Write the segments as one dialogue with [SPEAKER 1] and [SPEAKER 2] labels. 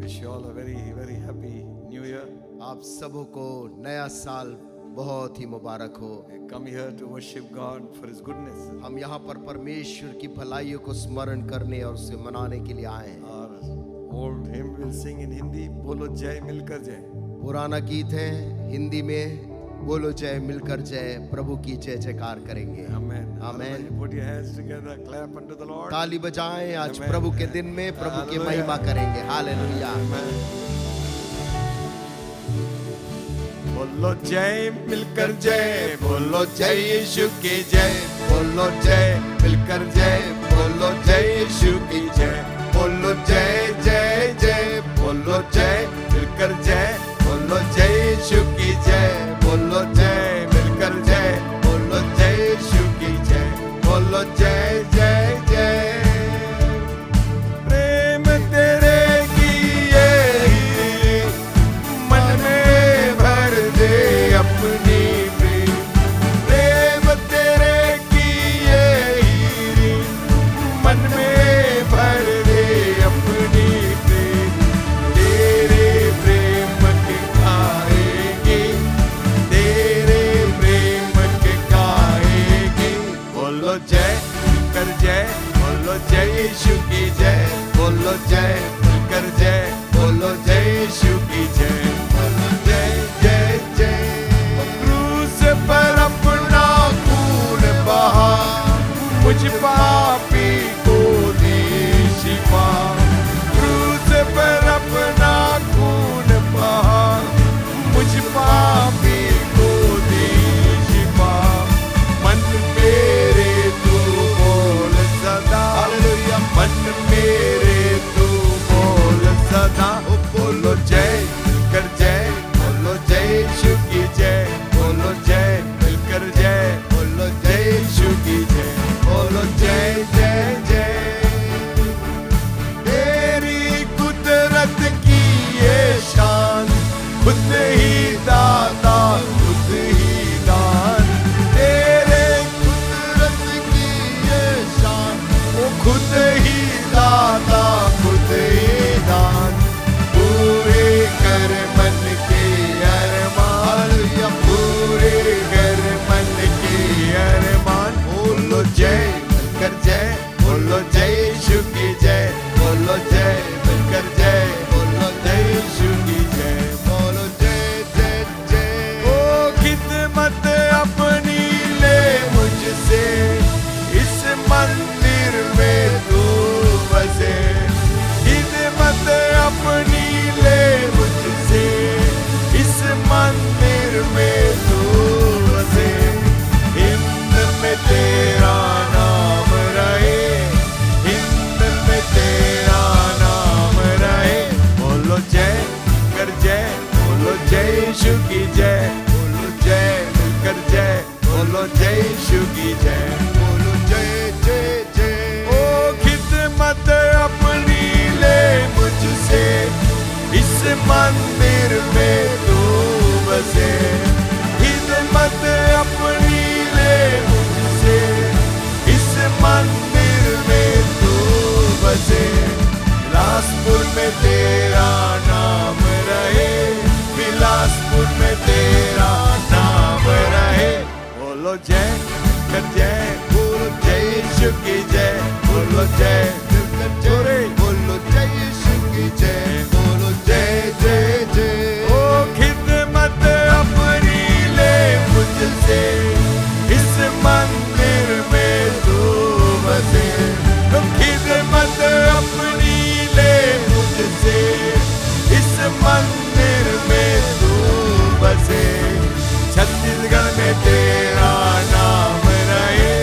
[SPEAKER 1] Wish you all a very, very happy New Year.
[SPEAKER 2] आप सबों को नया साल बहुत ही मुबारक हो।
[SPEAKER 1] Come here to worship God for His goodness.
[SPEAKER 2] हम यहाँ पर परमेश्वर की भलाइयों को स्मरण करने और उसे मनाने के लिए आए हैं।
[SPEAKER 1] Our old hymn will sing in Hindi. बोलो जय मिलकर जय.
[SPEAKER 2] पुराना गीत है हिंदी में, बोलो जय मिलकर जय, प्रभु की जय जयकार करेंगे।
[SPEAKER 1] Amen.
[SPEAKER 2] Amen.
[SPEAKER 1] Put your hands together. Clap unto the Lord.
[SPEAKER 2] ताली बजाएं, आज
[SPEAKER 1] Amen.
[SPEAKER 2] प्रभु के दिन में प्रभु की
[SPEAKER 1] Hallelujah.
[SPEAKER 2] महिमा करेंगे। हालेलुया।
[SPEAKER 1] Amen. बोलो जय मिलकर जय, बोलो जय यीशु की जय, बोलो जय मिलकर जय, बोलो जय यीशु की जय, बोलो जय जय जय, बोलो जय मिलकर जय, बोलो जय यीशु की जय, बोलो जय मिलकर जय, बोलो जय यीशु की जय, बोलो जय जय जय। प्रेम तेरे किए मन में भर दे अपनी प्रेम तेरे किए मन में भर दे अपनी तेरे प्रेम के गाएगी, तेरे प्रेम के गाएगी। बोलो जय कर जय, बोलो जय यीशु की जय, बोलो जय कर जय, बोलो जय यीशु की जय, बोलो जय जय जय। क्रूस पर अपना खून बहा, मुझ पापी को दी शिफा। क्रूस पर अपना खून बहा, मुझ पापी को दी शिफा। मन मेरे तू बोल सदा, हालेलुया। मन मेरे तू बोल सदा। ओ बोलो जय कर जय, बोलो जय यीशु की जय, बोलो जय मिलकर जय, बोलो जय यीशु की जय, बोलो जय जय जय। तेरी कुदरत की ये शान, खुद ही दाता खुद ही दान। तेरे कुदरत की ये शान, वो खुद ही दाता खुद ही दान। पूरे कर मन के अरमान, या पूरे कर मन के अरमान। बोलो जय मिलकर जय, बोलो जय यीशु की जय, बोलो जय मिलकर जय, बोलो जय यीशु की जय, बोलो जय जय जय। ओ खिदमत अपनी ले मुझसे, इस मंदिर में तू बसे। खिदमत अपनी ले मुझसे, इस मंदिर में तू बसे। हिंद में तेरा नाम रहे, हिंद में तेरा नाम रहे। बोलो जय कर जय, बोलो जय यीशु की जय, बोलो जय मिलकर जय, बोलो जय यीशु की जय, बोलो जय जय जय। ओ खिदमत अपनी ले मुझसे, इस मंदिर में तू बसे। खिदमत अपनी ले मुझसे, इस मंदिर में तू बसे। बिलासपुर में तेरा नाम रहे, बिलासपुर में तेरा नाम रहे। बोलो जय कर जय, बोलो जय यीशु की जय, बोलो जय मिलकर जय, बोलो जय यीशु की जय, बोलो जय जय जय। ओ खिदमत अपनी ले मुझसे, इस मंदिर में तू बसे। तो खिदमत अपनी ले मुझसे, इस मंदिर में तू बसे। छत्तीसगढ़ में तेरा नाम रहे,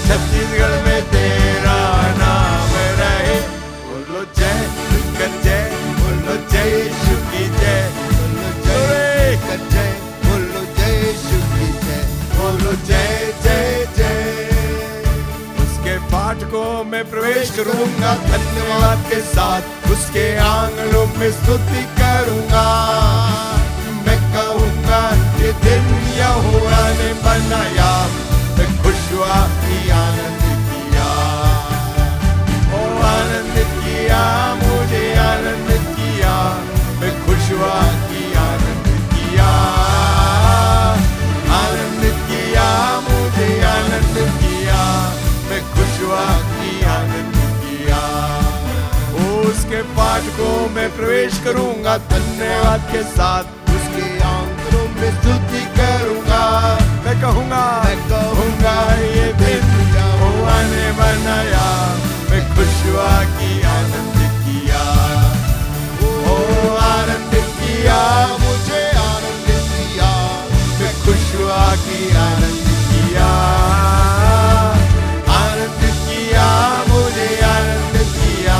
[SPEAKER 1] छत्तीसगढ़ में तेरा नाम रहे। बोलो जय कर जय, बोलो जय यीशु की जय, बोलो जय कर जय, बोलो जय यीशु की जय, बोलो जय जय जय। उसके फाटकों में प्रवेश करूंगा धन्यवाद के साथ, उसके आंगनों में स्तुति करूंगा। मैं कहूंगा ये दिन यहोवा ने बनाया, मैं खुश हुआ कि आनंद किया। ओ आनंद किया, मुझे आनंद किया। उसके फाटकों में प्रवेश करूंगा धन्यवाद के साथ,
[SPEAKER 2] उसके आंगनों में स्तुति करूंगा।
[SPEAKER 1] मैं कहूंगा ये दिन यहोवा ने बनाया, मैं खुश हुआ कि आनंद किया, ओ आनंद किया,
[SPEAKER 2] मुझे आनंद दिया,
[SPEAKER 1] मैं खुश हुआ कि आनंद किया, आनंद किया, मुझे आनंद किया,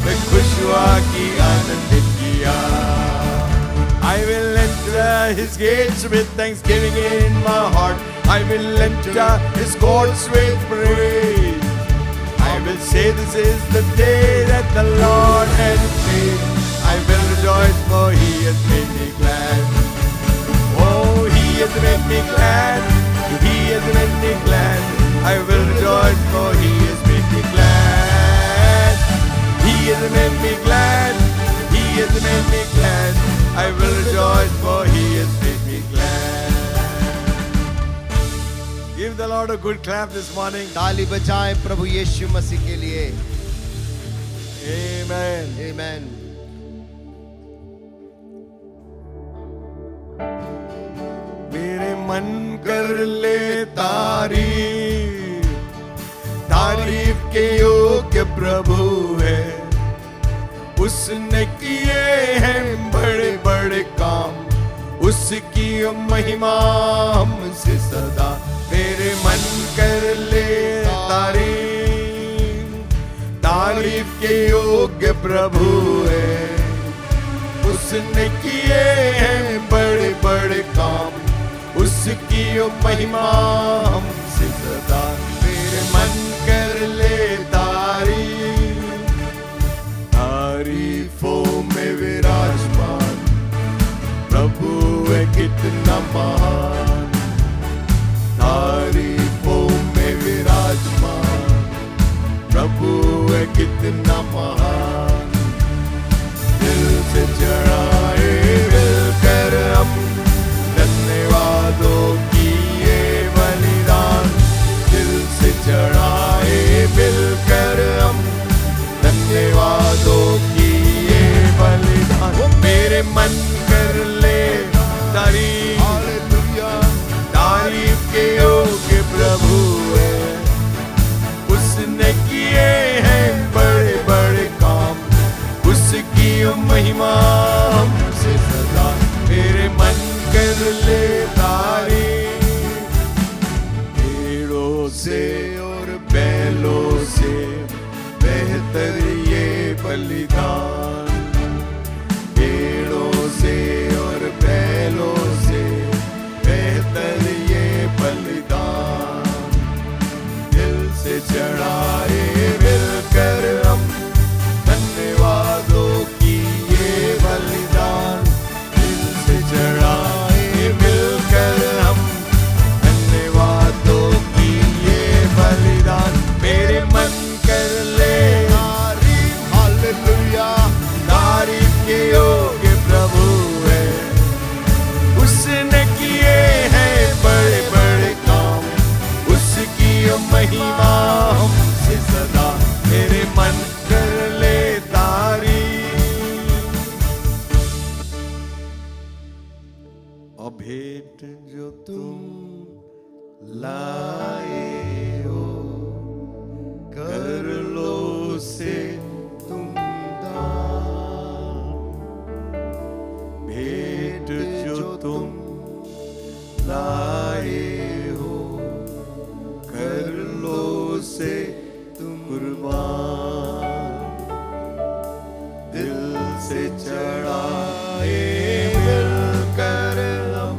[SPEAKER 1] मैं खुश हुआ कि आनंद किया। I will enter his gates with thanksgiving in my heart. I will enter his courts with praise. I will say this is the day that the Lord has made. I will rejoice for he has made me glad. Oh, he has made me glad. He has made me glad. I will rejoice for he has made me glad. He has made me glad. He has made me glad. I will rejoice for he has made me glad. Give the Lord a good clap this morning.
[SPEAKER 2] ताली बजाएं प्रभु यीशु मसीह के लिए।
[SPEAKER 1] Amen.
[SPEAKER 2] आमीन।
[SPEAKER 1] मेरे मन कर ले तारीफ, तारीफ के योग्य प्रभु है, उसने किए हैं बड़े बड़े काम, उसकी महिमा हमसे सदा। मेरे मन कर ले तारीफ, तारीफ के योग्य प्रभु है, उसने किए हैं बड़े बड़े काम, उसकी महिमा हमसे सदा। मेरे मन कर ले तारीफ, तारीफों में विराजमान प्रभु है कितना महान, तारीफों में विराजमान प्रभु है कितना महान। दिल से चढ़ाए मिलकर हम धन्यवादों की ये बलिदान, दिल से चढ़ाए मिलकर हम धन्यवादों की ये बलिदान। मेरे मन कर ले तारीफ, तारीफ के योग्य प्रभु है, उसने किए हैं बड़े बड़े काम, उसकी महिमा हमसे सदा। मेरे मन कर ले तारीफ, भेड़ों से और बैलों से बेहतर ये बलिदान, भेड़ों से और बैलों से बेहतर ये बलिदान। दिल से चढ़ाए मिलकर हम धन्यवादों की ये बलिदान, दिल से चढ़ाए मिलकर हम धन्यवादों की ये बलिदान। मेरे मन कर ले तारीफ, हालेलुया, तारीफ के योग्य प्रभु है, उसने किए हैं बड़े बड़े काम, उसकी महिमा हमसे सदा। मेरे मन कर ले तारीफ। और भेंट जो तुम लाए हो, कर लो से तुम दान, भेंट जो तुम लाए हो, कर लो से तुम कुर्बान, दिल से चढ़ाए मिलकर हम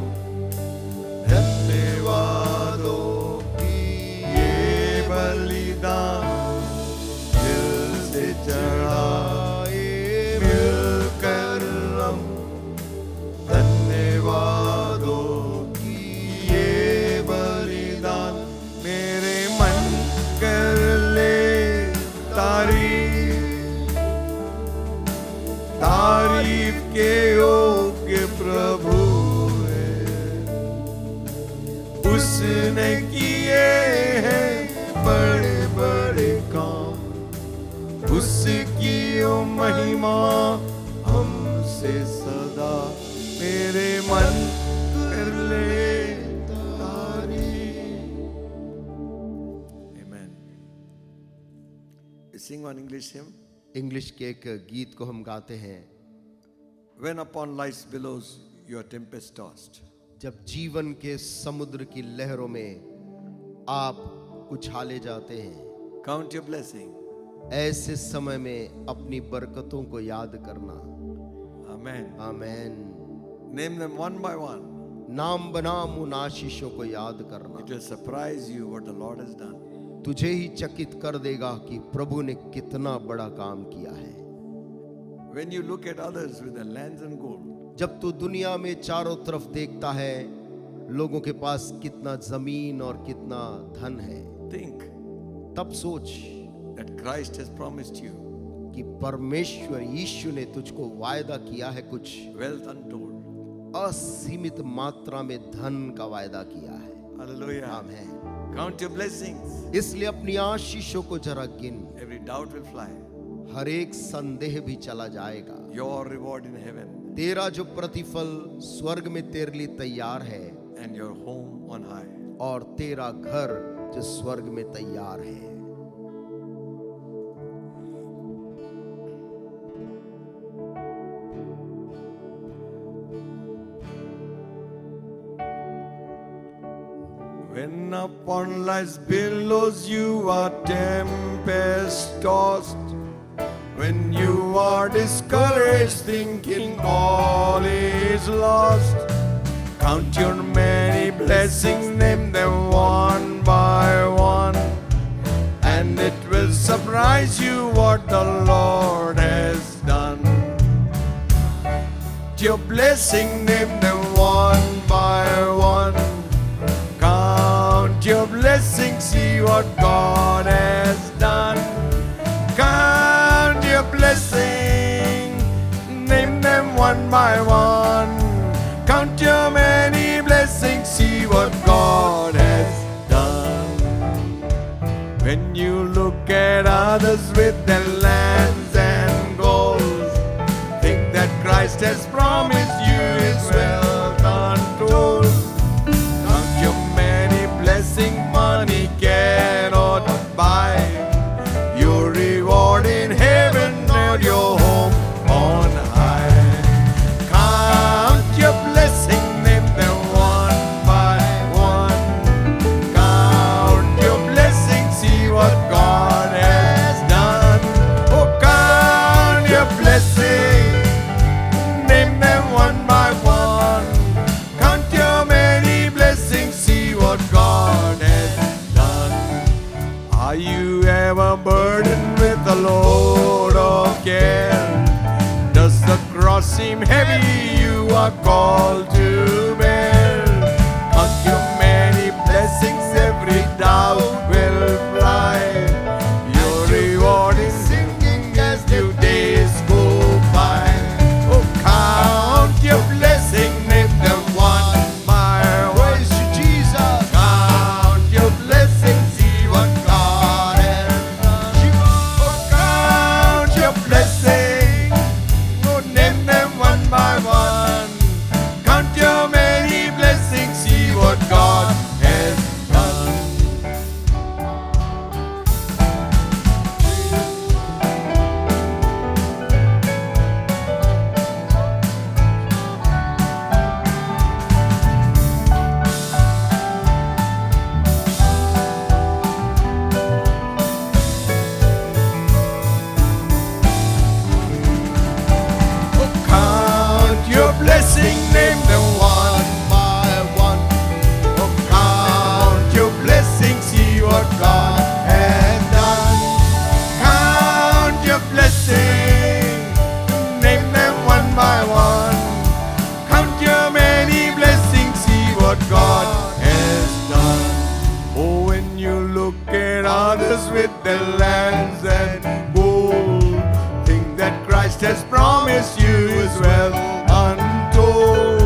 [SPEAKER 1] धन्यवादों की ये बलिदान, दिल से चढ़ाए मिलकर हम धन्यवादों की ये बलिदान। मेरे मन कर ले तारीफ, तारीफ के योग्य प्रभु है, उसने किए हैं बड़े बड़े काम, उसकी की ओ महिमा हमसे सदा मेरे मन कर ले तारी। Amen. We sing one English hymn.
[SPEAKER 2] English के एक गीत को हम गाते हैं।
[SPEAKER 1] When upon life's billows you are tempest tossed,
[SPEAKER 2] जब जीवन के समुद्र की लहरों में आप उछाले जाते हैं,
[SPEAKER 1] count your blessing.
[SPEAKER 2] ऐसे समय में अपनी बरकतों को याद करना।
[SPEAKER 1] Amen.
[SPEAKER 2] Amen.
[SPEAKER 1] Name them one by one.
[SPEAKER 2] नाम बनाम उन आशीषों को याद करना।
[SPEAKER 1] It will surprise you what the Lord has done.
[SPEAKER 2] तुझे ही चकित कर देगा कि प्रभु ने कितना बड़ा काम किया है।
[SPEAKER 1] When you look at others with their lands and gold,
[SPEAKER 2] जब तू दुनिया में चारों तरफ देखता है, लोगों के पास कितना जमीन और कितना धन है,
[SPEAKER 1] think
[SPEAKER 2] तब सोच
[SPEAKER 1] that Christ has promised you
[SPEAKER 2] कि परमेश्वर यीशु ने तुझको वायदा किया है, कुछ
[SPEAKER 1] wealth untold.
[SPEAKER 2] असीमित मात्रा में धन का वायदा किया है।
[SPEAKER 1] Hallelujah.
[SPEAKER 2] Amen.
[SPEAKER 1] Count your blessings.
[SPEAKER 2] इसलिए अपनी आशीषों को जरा गिन।
[SPEAKER 1] Every doubt will fly.
[SPEAKER 2] हर एक संदेह भी चला जाएगा।
[SPEAKER 1] Your reward in heaven
[SPEAKER 2] तेरा जो प्रतिफल स्वर्ग में तेरे लिए तैयार है,
[SPEAKER 1] and your home on high.
[SPEAKER 2] और तेरा घर जो स्वर्ग में तैयार है।
[SPEAKER 1] When upon life's billows you are tempest tossed, when you are discouraged thinking all is lost, count your many blessings, name them one by one, and it will surprise you what the Lord has done. Your blessing, name them one by one. Count your blessings, see what God has done. Count your blessing, name them one by one. Count your many blessings, see what God has done. When you look at others with their lands and gold, think that Christ has promised you is wealth untold. Count your many blessings, money cannot buy your reward in heaven or your home on high. Count your blessing, name them one by one. Count your blessing, see what God has done. Oh, count your blessing, name them one by one. Count your many blessings, see what God has done. Are you ever burdened with a load of care? Does the cross seem heavy you are called to bear? Count your many blessings, every doubt will fly. Your reward is singing as new days go by. Oh, count your blessing, name them one by one.
[SPEAKER 2] Praise you, Jesus।
[SPEAKER 1] Count your blessings, see what God has done. Oh, count your blessing, oh, name them one by one. Count your many blessings, see what God has done. Oh, count your blessing, name them one by one. Oh, count your blessing, see what God has done. Count your blessing, name them one by one. Count your many blessings, see what God has done. Oh, when you look at others with their lands and gold, think that Christ has promised you is wealth untold.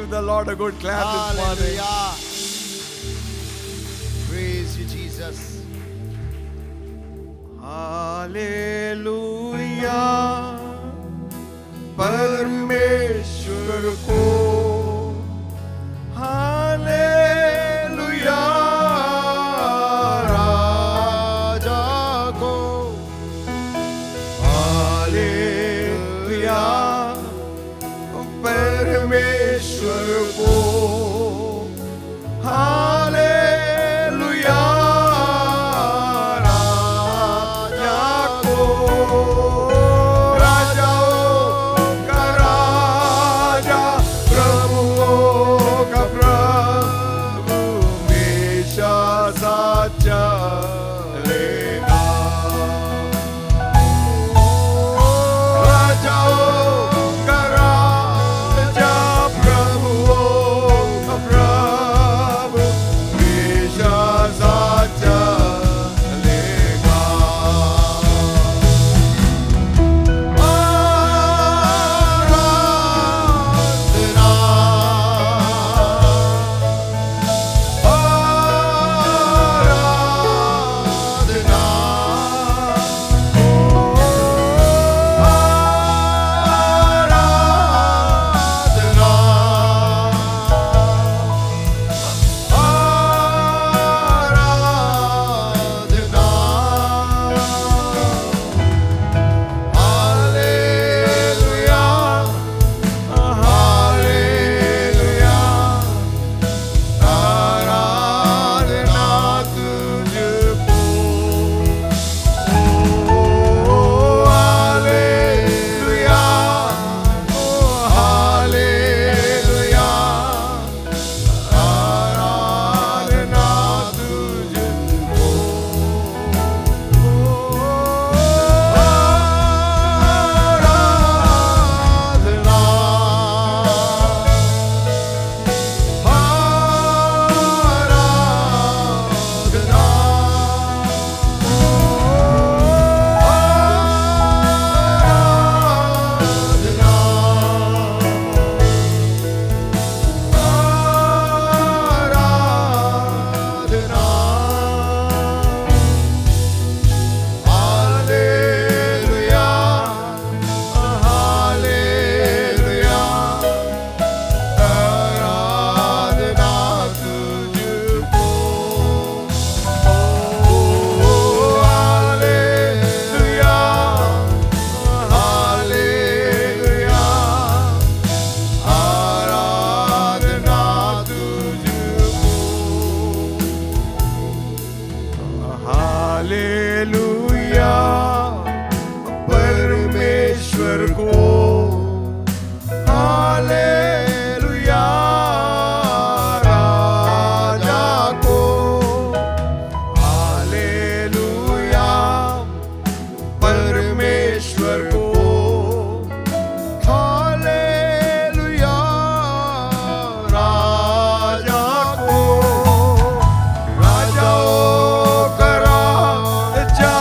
[SPEAKER 1] give the Lord a good clap this morning.
[SPEAKER 2] Hallelujah. Praise you, Jesus.
[SPEAKER 1] Hallelujah परमेश्वर को, hallelujah
[SPEAKER 2] राजा को,
[SPEAKER 1] hallelujah परमेश्वर को, hallelujah राजा को, राजाओं का राजा, प्रभुओं का प्रभु, हमेशा साचा चलेगा। राजाओं का राजा, प्रभुओं का प्रभु, हमेशा साचा चलेगा। हालेलुया परमेश्वर को, हालेलुया राजा को, हालेलुया परमेश्वर को, हालेलुया राजा को, राजाओं का राजा,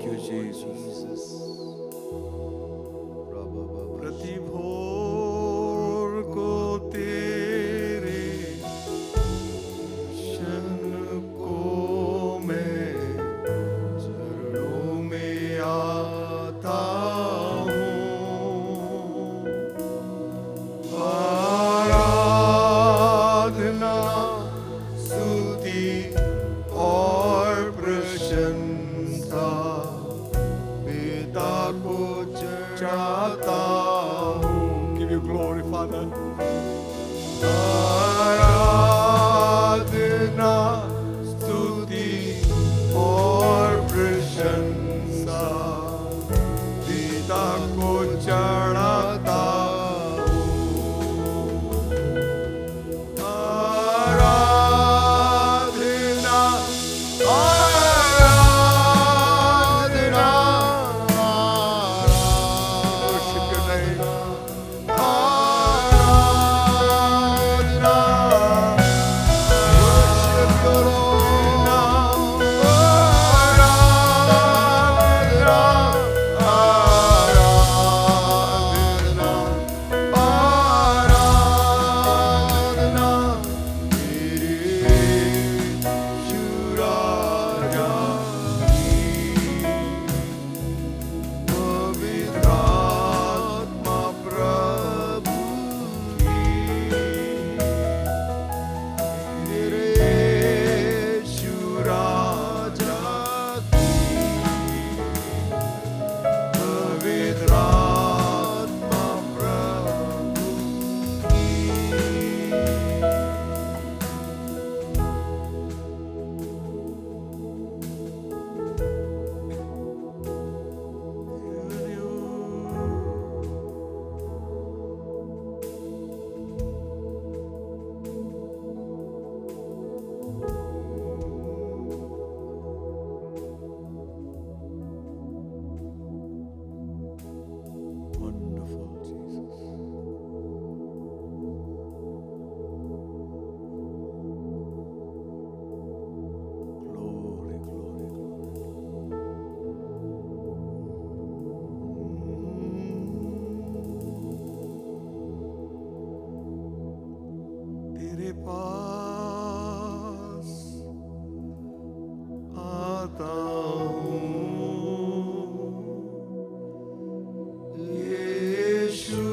[SPEAKER 1] you, Jesus. प्रति भोर को तेरे शन को मैं चरणों में आता हूँ। आराधना स्तुति और प्रशंसा पिता को चढ़ाता हूँ। Give you glory, Father. आराधना स्तुति और प्रशंसा पिता को चढ़ाता तेरे पास आता हूँ यीशु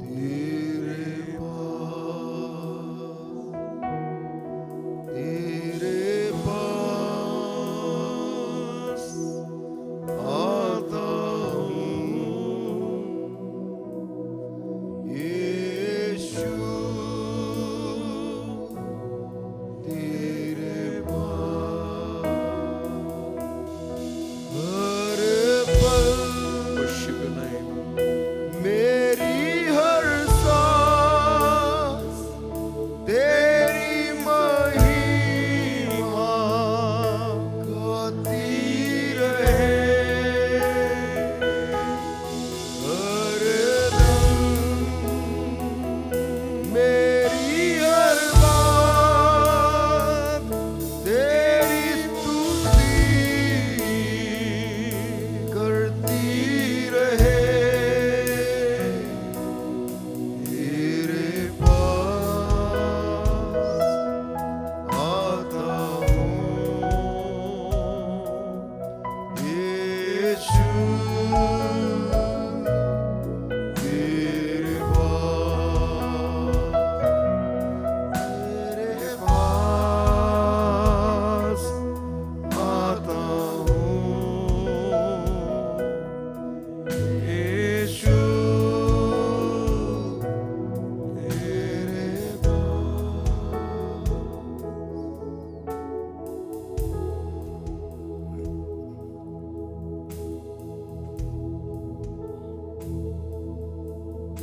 [SPEAKER 1] तेरे पास आता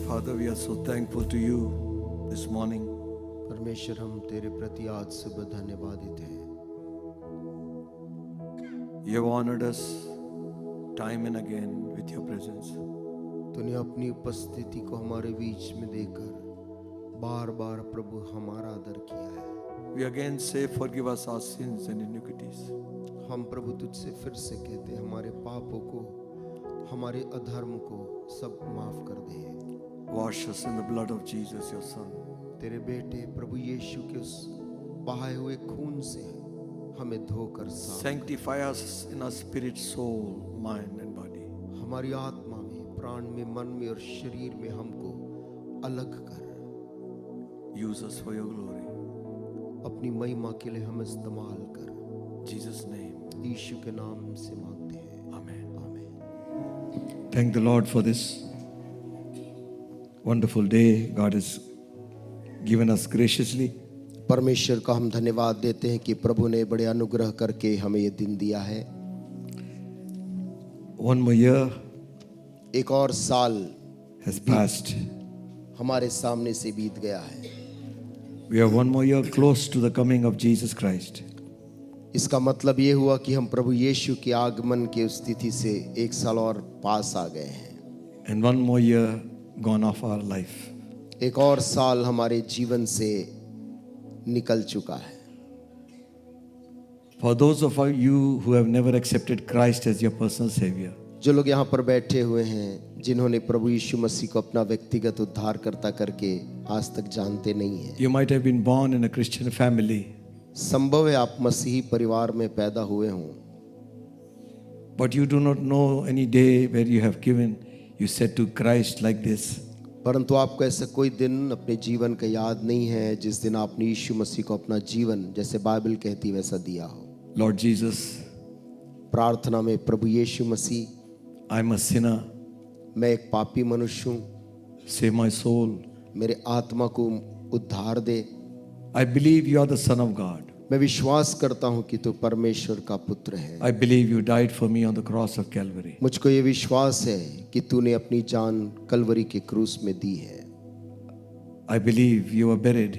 [SPEAKER 1] Father, we are so thankful to you this morning.
[SPEAKER 2] परमेश्वर हम तेरे प्रति आज सुबह धन्यवादित हैं।
[SPEAKER 1] You have honored us time and again with your presence.
[SPEAKER 2] तूने अपनी उपस्थिति को हमारे बीच में देकर बार बार प्रभु हमारा आदर किया है।
[SPEAKER 3] We again say, forgive us our sins and iniquities.
[SPEAKER 2] हम प्रभु तुझसे फिर से कहते हैं, हमारे पापों को, हमारे अधर्म को सब माफ कर दे।
[SPEAKER 3] Wash us in the blood of Jesus, your Son.
[SPEAKER 2] तेरे बेटे प्रभु यीशु के उस बहाए हुए खून से हमें धोकर साफ कर।
[SPEAKER 3] Sanctify us in our spirit, soul, mind and body.
[SPEAKER 2] हमारी आत्मा में, प्राण में, मन में और शरीर में हमको अलग कर।
[SPEAKER 3] Use us for your glory.
[SPEAKER 2] अपनी महिमा के लिए हम इस्तेमाल कर।
[SPEAKER 3] In Jesus' name.
[SPEAKER 2] यीशु के नाम से मांगते हैं,
[SPEAKER 3] Amen.
[SPEAKER 2] आमीन।
[SPEAKER 3] Thank the Lord for this wonderful day God has given us graciously.
[SPEAKER 2] परमेश्वर का हम धन्यवाद देते हैं कि प्रभु ने बड़े अनुग्रह करके हमें ये दिन दिया है।
[SPEAKER 3] One more year
[SPEAKER 2] एक और साल
[SPEAKER 3] has passed.
[SPEAKER 2] हमारे सामने से बीत गया है।
[SPEAKER 3] We are one more year close to the coming of Jesus Christ.
[SPEAKER 2] इसका मतलब ये हुआ कि हम प्रभु यीशु के आगमन की उस तिथि से एक साल और पास आ गए हैं।
[SPEAKER 3] And one more year gone off our life.
[SPEAKER 2] एक और साल हमारे जीवन से निकल चुका है।
[SPEAKER 3] For those of you who have never accepted Christ as your personal Savior,
[SPEAKER 2] जो लोग यहाँ पर बैठे हुए हैं, जिन्होंने प्रभु यीशु मसीह को अपना व्यक्तिगत उद्धारकर्ता करके आज तक जानते नहीं हैं।
[SPEAKER 3] you might have been born in a Christian family,
[SPEAKER 2] संभव है आप मसीही परिवार में पैदा हुए हों,
[SPEAKER 3] but you do not know any day where you have given, you said to Christ like this,
[SPEAKER 2] परंतु आपको ऐसा कोई दिन अपने जीवन का याद नहीं है जिस दिन आपने यीशु मसीह को अपना जीवन, जैसे बाइबल कहती है, वैसा दिया हो।
[SPEAKER 3] Lord Jesus,
[SPEAKER 2] प्रार्थना में, प्रभु यीशु मसीह,
[SPEAKER 3] I am a sinner,
[SPEAKER 2] मैं एक पापी मनुष्य हूँ,
[SPEAKER 3] save my soul.
[SPEAKER 2] मेरे आत्मा को उद्धार दे।
[SPEAKER 3] I believe you are the Son of God.
[SPEAKER 2] मैं विश्वास करता हूँ कि तू परमेश्वर का पुत्र है।
[SPEAKER 3] I believe you died for me on the cross of Calvary.
[SPEAKER 2] मुझको ये विश्वास है कि तूने अपनी जान कलवरी के क्रूस में दी है।
[SPEAKER 3] I believe you were buried,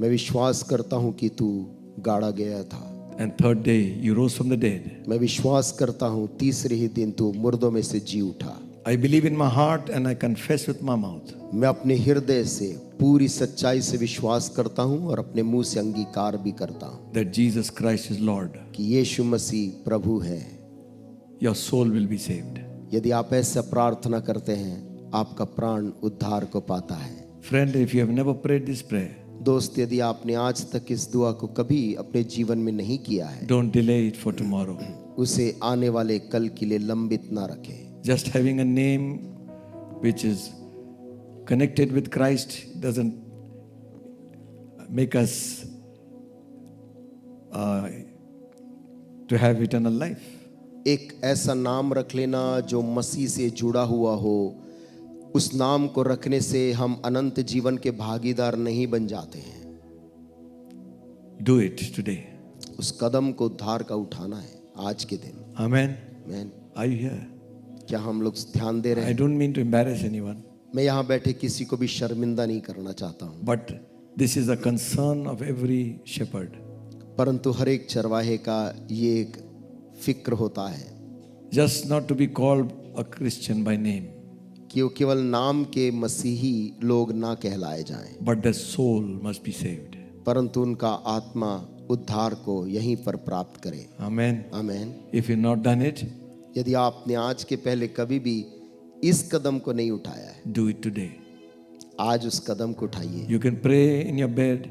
[SPEAKER 2] मैं विश्वास करता हूँ कि तू गाड़ा गया था।
[SPEAKER 3] and third day you rose from the dead.
[SPEAKER 2] मैं विश्वास करता हूँ तीसरे ही दिन तू मुर्दों में से जी उठा।
[SPEAKER 3] I believe in my heart and I confess with my mouth
[SPEAKER 2] मैं अपने हृदय से पूरी सच्चाई से विश्वास करता हूँ और अपने मुंह से अंगीकार भी करता हूँ
[SPEAKER 3] that Jesus Christ is Lord.
[SPEAKER 2] कि यीशु मसीह प्रभु है।
[SPEAKER 3] Your soul will be saved.
[SPEAKER 2] यदि आप ऐसा प्रार्थना करते हैं, आपका प्राण उद्धार को पाता है।
[SPEAKER 3] Friend, if you have never prayed this prayer,
[SPEAKER 2] दोस्त, यदि आपने आज तक इस दुआ को कभी अपने जीवन में नहीं किया है,
[SPEAKER 3] don't delay it for tomorrow.
[SPEAKER 2] उसे आने वाले कल के लिए लंबित ना रखें।
[SPEAKER 3] Just having a name which is connected with Christ doesn't make us to have eternal life.
[SPEAKER 2] एक ऐसा नाम रख लेना जो मसीह से जुड़ा हुआ हो, उस नाम को रखने से हम अनंत जीवन के भागीदार नहीं बन जाते हैं।
[SPEAKER 3] Do it today.
[SPEAKER 2] उस कदम को उद्धार का उठाना है आज के दिन।
[SPEAKER 3] Amen.
[SPEAKER 2] Man,
[SPEAKER 3] Are you here?
[SPEAKER 2] क्या हम लोग ध्यान दे रहे
[SPEAKER 3] I
[SPEAKER 2] हैं?
[SPEAKER 3] don't mean to embarrass anyone,
[SPEAKER 2] मैं यहाँ बैठे किसी को भी शर्मिंदा नहीं करना चाहता हूँ,
[SPEAKER 3] but this is a concern of every shepherd.
[SPEAKER 2] परंतु हर एक चरवाहे का ये एक फिक्र होता है
[SPEAKER 3] Just not to be called a Christian by name,
[SPEAKER 2] कि वो केवल नाम के मसीही लोग ना कहलाए जाएं,
[SPEAKER 3] but their soul must be saved.
[SPEAKER 2] परंतु उनका आत्मा उद्धार को यहीं पर प्राप्त करे।
[SPEAKER 3] Amen.
[SPEAKER 2] आमीन।
[SPEAKER 3] If you've not done it,
[SPEAKER 2] यदि आपने आज के पहले कभी भी इस कदम को नहीं उठाया है,
[SPEAKER 3] do it today.
[SPEAKER 2] आज उस कदम को उठाइए।
[SPEAKER 3] You can pray in your bed,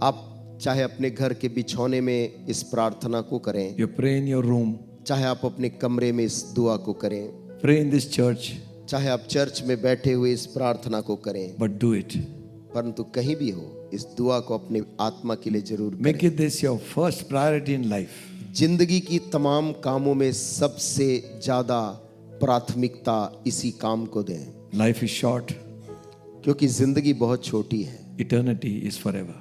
[SPEAKER 2] आप चाहे अपने घर के बिछौने में इस प्रार्थना को करें,
[SPEAKER 3] you pray in your room,
[SPEAKER 2] चाहे आप अपने कमरे में इस दुआ को करें,
[SPEAKER 3] pray in this church,
[SPEAKER 2] चाहे आप चर्च में बैठे हुए इस प्रार्थना को करें,
[SPEAKER 3] but do it.
[SPEAKER 2] परंतु कहीं भी हो, इस दुआ को अपने आत्मा के लिए जरूर
[SPEAKER 3] Make
[SPEAKER 2] करें।
[SPEAKER 3] it this your first priority in life.
[SPEAKER 2] जिंदगी की तमाम कामों में सबसे ज्यादा प्राथमिकता इसी काम को दें,
[SPEAKER 3] Life is short,
[SPEAKER 2] क्योंकि जिंदगी बहुत छोटी है,
[SPEAKER 3] eternity is forever.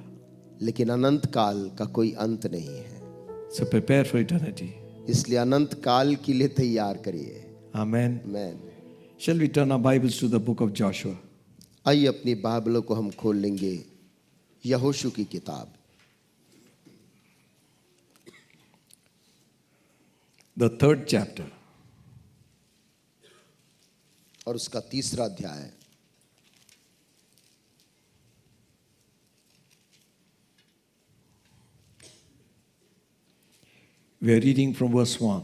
[SPEAKER 2] लेकिन अनंत काल का कोई अंत नहीं है।
[SPEAKER 3] So prepare for eternity.
[SPEAKER 2] इसलिए अनंत काल के लिए तैयार करिए।
[SPEAKER 3] Amen.
[SPEAKER 2] Man,
[SPEAKER 3] Shall we turn our Bibles to the book of Joshua?
[SPEAKER 2] आइए अपनी बाइबलों को हम खोल लेंगे यहोशू की किताब,
[SPEAKER 3] The third chapter.
[SPEAKER 2] और उसका तीसरा अध्याय।
[SPEAKER 3] We are reading from verse 1.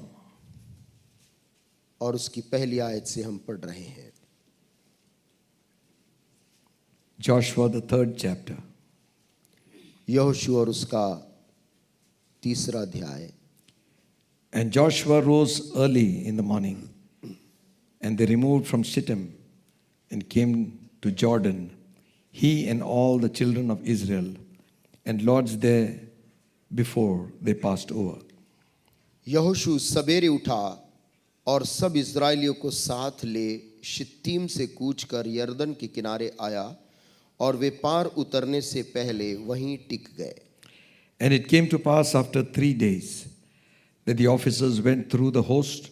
[SPEAKER 2] और उसकी पहली आयत से हम पढ़ रहे हैं।
[SPEAKER 3] Joshua, the 3rd chapter.
[SPEAKER 2] यहोशू और उसका तीसरा अध्याय।
[SPEAKER 3] And Joshua rose early in the morning, and they removed from Shittim and came to Jordan, he and all the children of Israel, and lodged there before they passed over.
[SPEAKER 2] यहोशू सवेरे उठा और सब इस्राएलियों को साथ ले शित्तीम से कूच कर यरदन के किनारे आया और वे पार उतरने से पहले वहीं टिक गए।
[SPEAKER 3] And it came to pass after 3 days that the officers went through the host,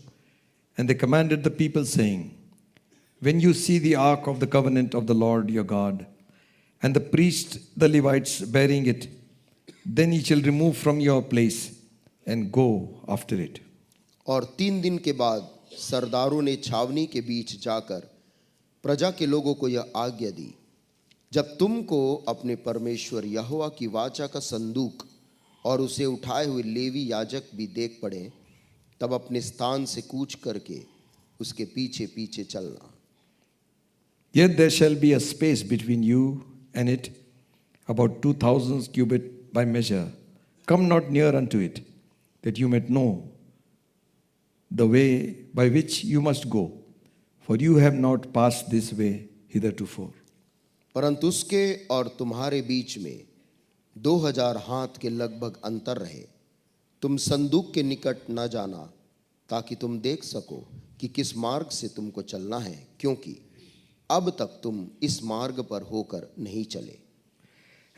[SPEAKER 3] and they commanded the people, saying, when you see the ark of the covenant of the Lord your God, and the priests, the Levites, bearing it, then ye shall remove from your place and go after it.
[SPEAKER 2] और 3 दिन के बाद सरदारों ने छावनी के बीच जाकर प्रजा के लोगों को यह आज्ञा दी, जब तुमको अपने परमेश्वर यहोवा की वाचा का संदूक और उसे उठाए हुए लेवी याजक भी देख पड़े, तब अपने स्थान से कूच करके उसके पीछे पीछे चलना।
[SPEAKER 3] Yet there shall be a space between you and it, about 2,000 cubit by measure. Come not near unto it, that you may know the way by which you must go, for you have not passed this way hithertofore.
[SPEAKER 2] परंतु उसके और तुम्हारे बीच में 2000 हाथ के लगभग अंतर रहे। तुम संदूक के निकट न जाना, ताकि तुम देख सको कि किस मार्ग से तुमको चलना है, क्योंकि अब तक तुम इस मार्ग पर होकर नहीं चले।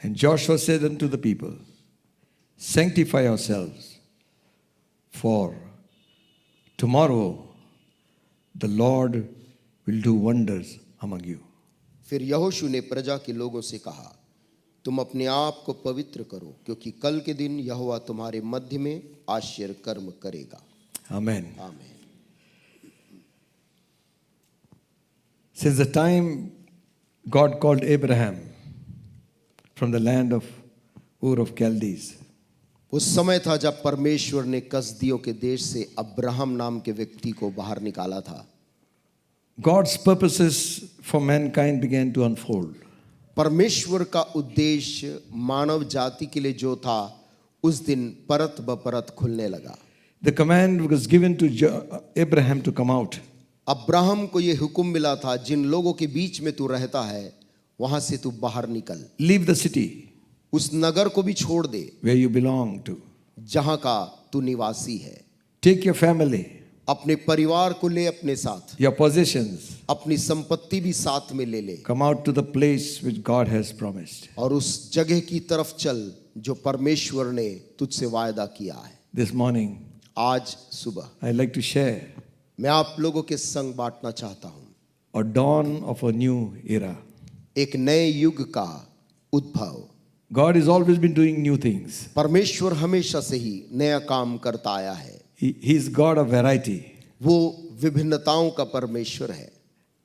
[SPEAKER 3] And Joshua said unto the people, sanctify yourselves, for tomorrow the Lord will do wonders among you.
[SPEAKER 2] फिर यहोशू ने प्रजा के लोगों से कहा, तुम अपने आप को पवित्र करो, क्योंकि कल के दिन यहोवा तुम्हारे मध्य में आश्चर्य कर्म करेगा।
[SPEAKER 3] Amen.
[SPEAKER 2] आमीन।
[SPEAKER 3] Since the time God called Abraham from the land of Ur of Chaldees,
[SPEAKER 2] उस समय था जब परमेश्वर ने कसदियों के देश से अब्राहम नाम के व्यक्ति को बाहर निकाला था।
[SPEAKER 3] God's purposes for mankind began to unfold.
[SPEAKER 2] परमेश्वर का उद्देश्य मानव जाति के लिए जो था, उस दिन परत ब परत खुलने लगा।
[SPEAKER 3] The command was given to Abraham to come out.
[SPEAKER 2] Abraham को यह हुक्म मिला था, जिन लोगों के बीच में तू रहता है वहां से तू बाहर निकल।
[SPEAKER 3] Leave the city
[SPEAKER 2] उस नगर को भी छोड़ दे
[SPEAKER 3] where you belong to.
[SPEAKER 2] जहां का तू निवासी है।
[SPEAKER 3] Take your family,
[SPEAKER 2] अपने परिवार को ले अपने साथ,
[SPEAKER 3] your possessions.
[SPEAKER 2] अपनी संपत्ति भी साथ में ले ले,
[SPEAKER 3] Come out to the place which God has promised.
[SPEAKER 2] और उस जगह की तरफ चल जो परमेश्वर ने तुझसे वायदा किया है।
[SPEAKER 3] This morning,
[SPEAKER 2] आज सुबह
[SPEAKER 3] I'd like to share
[SPEAKER 2] मैं आप लोगों के संग बांटना चाहता हूं
[SPEAKER 3] a dawn of a new era.
[SPEAKER 2] एक नए युग का उद्भव।
[SPEAKER 3] God has always been doing new things.
[SPEAKER 2] परमेश्वर हमेशा से ही नया काम करता आया है।
[SPEAKER 3] He is God of variety.
[SPEAKER 2] वो विभिन्नताओं का परमेश्वर है।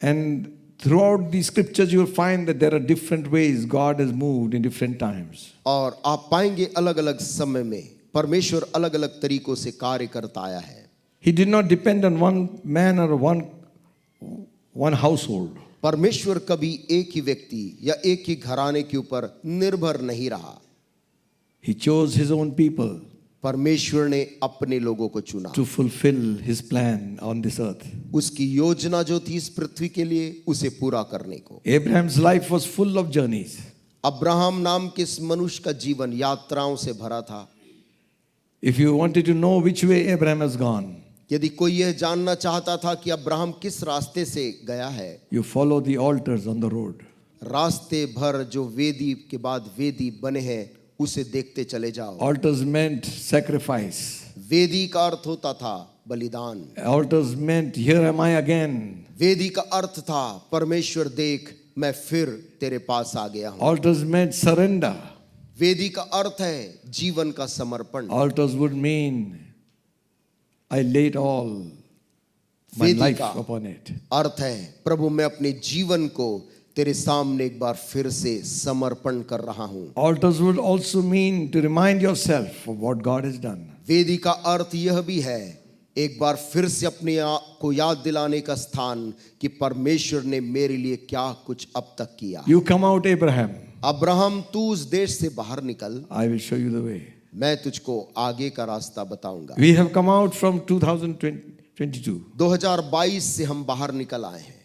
[SPEAKER 3] And throughout the scriptures you will find that there are different ways God has moved in different times.
[SPEAKER 2] और आप पाएंगे अलग अलग समय में परमेश्वर अलग अलग तरीकों से कार्य करता आया है।
[SPEAKER 3] He did not depend on one man or one household.
[SPEAKER 2] परमेश्वर कभी एक ही व्यक्ति या एक ही घराने के ऊपर निर्भर नहीं रहा।
[SPEAKER 3] He chose his own people
[SPEAKER 2] परमेश्वर ने अपने लोगों को चुना
[SPEAKER 3] to fulfill his plan on this earth.
[SPEAKER 2] उसकी योजना जो थी इस पृथ्वी के लिए उसे पूरा करने को।
[SPEAKER 3] Abraham's life was full of journeys.
[SPEAKER 2] Abraham नाम के इस मनुष्य का जीवन यात्राओं से भरा था।
[SPEAKER 3] If you wanted to know which way Abraham has gone,
[SPEAKER 2] यदि कोई यह जानना चाहता था कि अब्राहम किस रास्ते से गया है,
[SPEAKER 3] you follow the altars on the road.
[SPEAKER 2] रास्ते भर जो वेदी के बाद वेदी बने हैं उसे देखते चले जाओ।
[SPEAKER 3] Altars meant sacrifice.
[SPEAKER 2] वेदी का अर्थ होता था बलिदान।
[SPEAKER 3] Altars meant here am I again.
[SPEAKER 2] वेदी का अर्थ था परमेश्वर देख मैं फिर तेरे पास आ गया हूं।
[SPEAKER 3] Altars meant surrender.
[SPEAKER 2] वेदी का अर्थ है जीवन का समर्पण।
[SPEAKER 3] Altars would mean I laid all my
[SPEAKER 2] वेदी
[SPEAKER 3] life
[SPEAKER 2] का
[SPEAKER 3] upon it.
[SPEAKER 2] अर्थ है प्रभु मैं अपने जीवन को तेरे सामने एक बार फिर से समर्पण कर रहा हूं।
[SPEAKER 3] Altars would also mean to remind yourself of what God has done.
[SPEAKER 2] वेदी का अर्थ यह भी है, एक बार फिर से अपने आप को याद दिलाने का स्थान कि परमेश्वर ने मेरे लिए क्या कुछ अब तक किया।
[SPEAKER 3] You come out, Abraham.
[SPEAKER 2] Abraham, तू उस देश से बाहर निकल,
[SPEAKER 3] I will show you the way.
[SPEAKER 2] मैं तुझको आगे का रास्ता बताऊंगा।
[SPEAKER 3] We have come out from 2022.
[SPEAKER 2] 2022 से हम बाहर निकल आए हैं,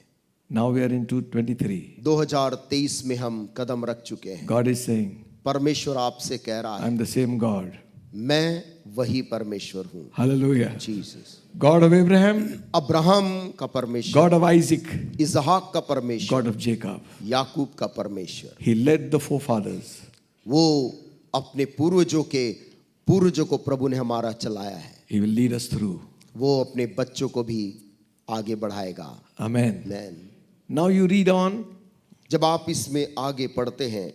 [SPEAKER 3] Now we are into 23.
[SPEAKER 2] 2023 में हम कदम रख चुके हैं।
[SPEAKER 3] God is saying,
[SPEAKER 2] परमेश्वर आपसे कह रहा है,
[SPEAKER 3] I'm the same God.
[SPEAKER 2] मैं वही परमेश्वर हूँ।
[SPEAKER 3] Hallelujah.
[SPEAKER 2] Jesus,
[SPEAKER 3] God of Abraham,
[SPEAKER 2] Abraham का परमेश्वर,
[SPEAKER 3] God of Isaac,
[SPEAKER 2] इसहाक का परमेश्वर,
[SPEAKER 3] God of Jacob.
[SPEAKER 2] याकूब का परमेश्वर।
[SPEAKER 3] He led the forefathers.
[SPEAKER 2] वो अपने पूर्वजों को प्रभु ने हमारा चलाया है,
[SPEAKER 3] He will lead us through.
[SPEAKER 2] वो अपने बच्चों को भी आगे बढ़ाएगा।
[SPEAKER 3] Amen.
[SPEAKER 2] आमीन।
[SPEAKER 3] Now you read on
[SPEAKER 2] जब आप इसमें आगे पढ़ते हैं,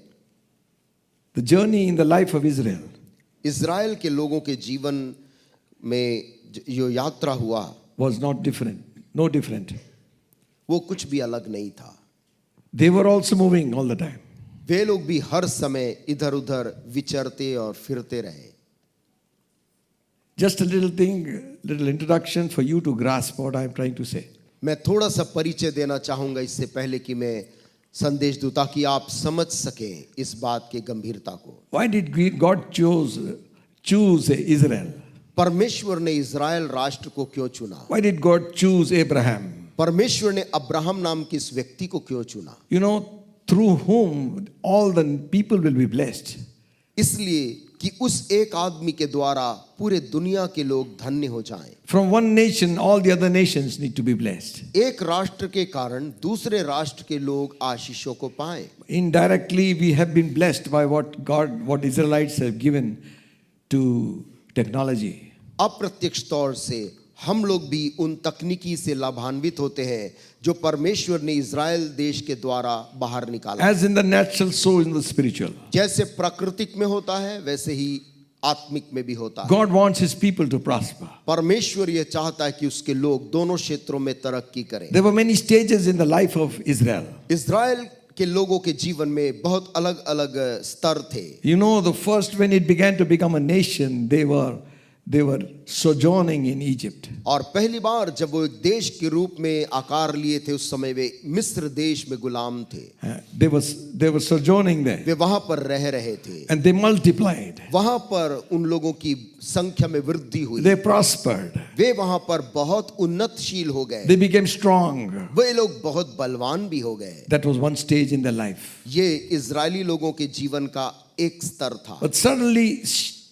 [SPEAKER 3] the journey in the life of Israel.
[SPEAKER 2] Israel के लोगों के जीवन में जो यात्रा हुआ
[SPEAKER 3] Was not different, no different.
[SPEAKER 2] वो कुछ भी अलग नहीं था।
[SPEAKER 3] They were also moving all the time.
[SPEAKER 2] वे लोग भी हर समय इधर उधर विचरते और फिरते रहे।
[SPEAKER 3] Just a little thing, little introduction for you to grasp what I am trying to say.
[SPEAKER 2] मैं थोड़ा सा परिचय देना चाहूंगा इससे पहले कि मैं संदेश दूं, ताकि आप समझ सकें इस बात की गंभीरता को।
[SPEAKER 3] Why did God choose Israel?
[SPEAKER 2] परमेश्वर ने इज़राइल राष्ट्र को क्यों चुना?
[SPEAKER 3] Why did God choose Abraham?
[SPEAKER 2] परमेश्वर ने अब्राहम नाम के इस व्यक्ति को क्यों चुना?
[SPEAKER 3] You know, through whom all the people will be blessed.
[SPEAKER 2] इसलिए कि उस एक आदमी के द्वारा पूरे दुनिया के लोग धन्य हो जाएं।
[SPEAKER 3] From one nation, all the other nations need to be blessed.
[SPEAKER 2] एक राष्ट्र के कारण दूसरे राष्ट्र के लोग आशीषों को पाएं।
[SPEAKER 3] Indirectly, we have been blessed by what Israelites have given to technology.
[SPEAKER 2] अप्रत्यक्ष तौर से हम लोग भी उन तकनीकी से लाभान्वित होते हैं जो परमेश्वर ने इज़राइल देश के द्वारा बाहर निकाला।
[SPEAKER 3] As in the natural, so in the spiritual.
[SPEAKER 2] जैसे प्राकृतिक में होता है वैसे ही आत्मिक में भी होता है।
[SPEAKER 3] God wants His people to prosper.
[SPEAKER 2] परमेश्वर ये चाहता है कि उसके लोग दोनों क्षेत्रों में तरक्की करें।
[SPEAKER 3] There were many stages in the life of Israel.
[SPEAKER 2] Israel के लोगों के जीवन में बहुत अलग अलग स्तर थे।
[SPEAKER 3] You know, the first when it began to become a nation, they were sojourning in Egypt.
[SPEAKER 2] और पहली बार जब वो एक देश के रूप में आकार लिए थे, उस समय वे मिस्र देश में गुलाम थे।
[SPEAKER 3] They were sojourning there.
[SPEAKER 2] वे वहां पर रह रहे थे।
[SPEAKER 3] And they multiplied.
[SPEAKER 2] वहां पर उन लोगों की संख्या में वृद्धि हुई।
[SPEAKER 3] They prospered.
[SPEAKER 2] वे वहां पर बहुत उन्नतशील हो गए।
[SPEAKER 3] They became strong.
[SPEAKER 2] वे लोग बहुत बलवान भी हो गए।
[SPEAKER 3] That was one stage in their life.
[SPEAKER 2] ये इजरायली लोगों के जीवन का एक स्तर था।
[SPEAKER 3] But suddenly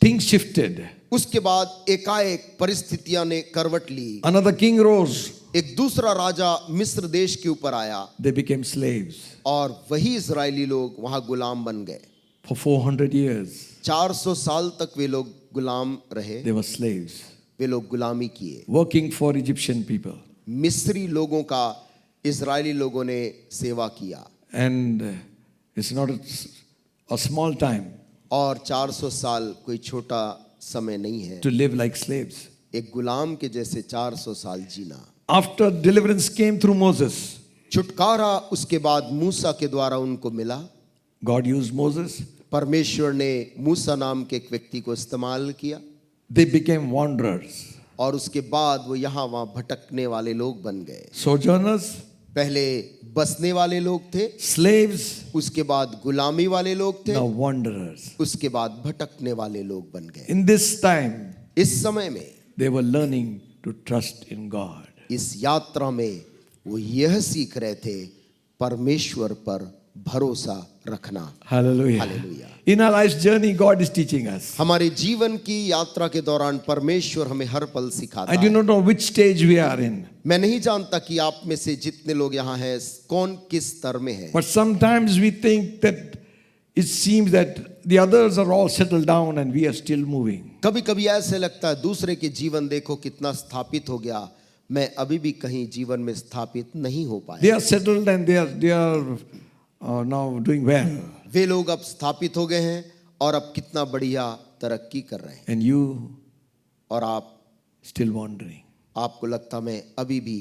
[SPEAKER 3] things shifted.
[SPEAKER 2] उसके बाद एकाएक परिस्थितियां ने करवट ली।
[SPEAKER 3] Another king rose.
[SPEAKER 2] एक दूसरा राजा मिस्र देश के ऊपर आया।
[SPEAKER 3] They became slaves.
[SPEAKER 2] और वही इजरायली लोग वहां गुलाम बन गए।
[SPEAKER 3] For 400 years.
[SPEAKER 2] 400 साल तक वे लोग गुलाम रहे।
[SPEAKER 3] They were slaves.
[SPEAKER 2] वे लोग गुलामी किए।
[SPEAKER 3] Working for Egyptian people.
[SPEAKER 2] मिस्री लोगों का इजरायली लोगों ने सेवा किया।
[SPEAKER 3] And it's not a small time.
[SPEAKER 2] और 400 साल कोई छोटा समय नहीं है
[SPEAKER 3] to live like slaves.
[SPEAKER 2] एक गुलाम के जैसे 400 साल जीना।
[SPEAKER 3] After deliverance came through Moses.
[SPEAKER 2] छुटकारा उसके बाद मूसा के द्वारा उनको मिला।
[SPEAKER 3] God used Moses.
[SPEAKER 2] परमेश्वर ने मूसा नाम के एक व्यक्ति को इस्तेमाल किया।
[SPEAKER 3] They became wanderers.
[SPEAKER 2] और उसके बाद वो यहाँ वहाँ भटकने वाले लोग बन गए।
[SPEAKER 3] Sojourners.
[SPEAKER 2] पहले बसने वाले लोग थे,
[SPEAKER 3] Slaves.
[SPEAKER 2] उसके बाद गुलामी वाले लोग थे,
[SPEAKER 3] Now wanderers.
[SPEAKER 2] उसके बाद भटकने वाले लोग बन गए।
[SPEAKER 3] In this time,
[SPEAKER 2] इस समय में
[SPEAKER 3] they were learning to trust in God.
[SPEAKER 2] इस यात्रा में वो यह सीख रहे थे परमेश्वर पर भरोसा रखना।
[SPEAKER 3] Hallelujah.
[SPEAKER 2] Hallelujah.
[SPEAKER 3] In our life's journey, God is teaching us.
[SPEAKER 2] हमारे जीवन की यात्रा के दौरान परमेश्वर हमें हर पल सिखाता
[SPEAKER 3] I do
[SPEAKER 2] है।
[SPEAKER 3] not know which stage we are in.
[SPEAKER 2] मैं नहीं जानता कि आप में से जितने लोग यहाँ हैं कौन किस स्तर में है।
[SPEAKER 3] But sometimes we think that it seems that the others are all settled down and we are still moving.
[SPEAKER 2] कभी कभी ऐसे लगता है दूसरे के जीवन देखो कितना स्थापित हो गया, मैं अभी भी कहीं जीवन में स्थापित नहीं हो पाया।
[SPEAKER 3] They are settled and they are now doing well.
[SPEAKER 2] वे लोग अब स्थापित हो गए हैं और अब कितना बढ़िया तरक्की कर रहे हैं।
[SPEAKER 3] And you
[SPEAKER 2] और आप
[SPEAKER 3] still wandering.
[SPEAKER 2] आपको लगता मैं अभी भी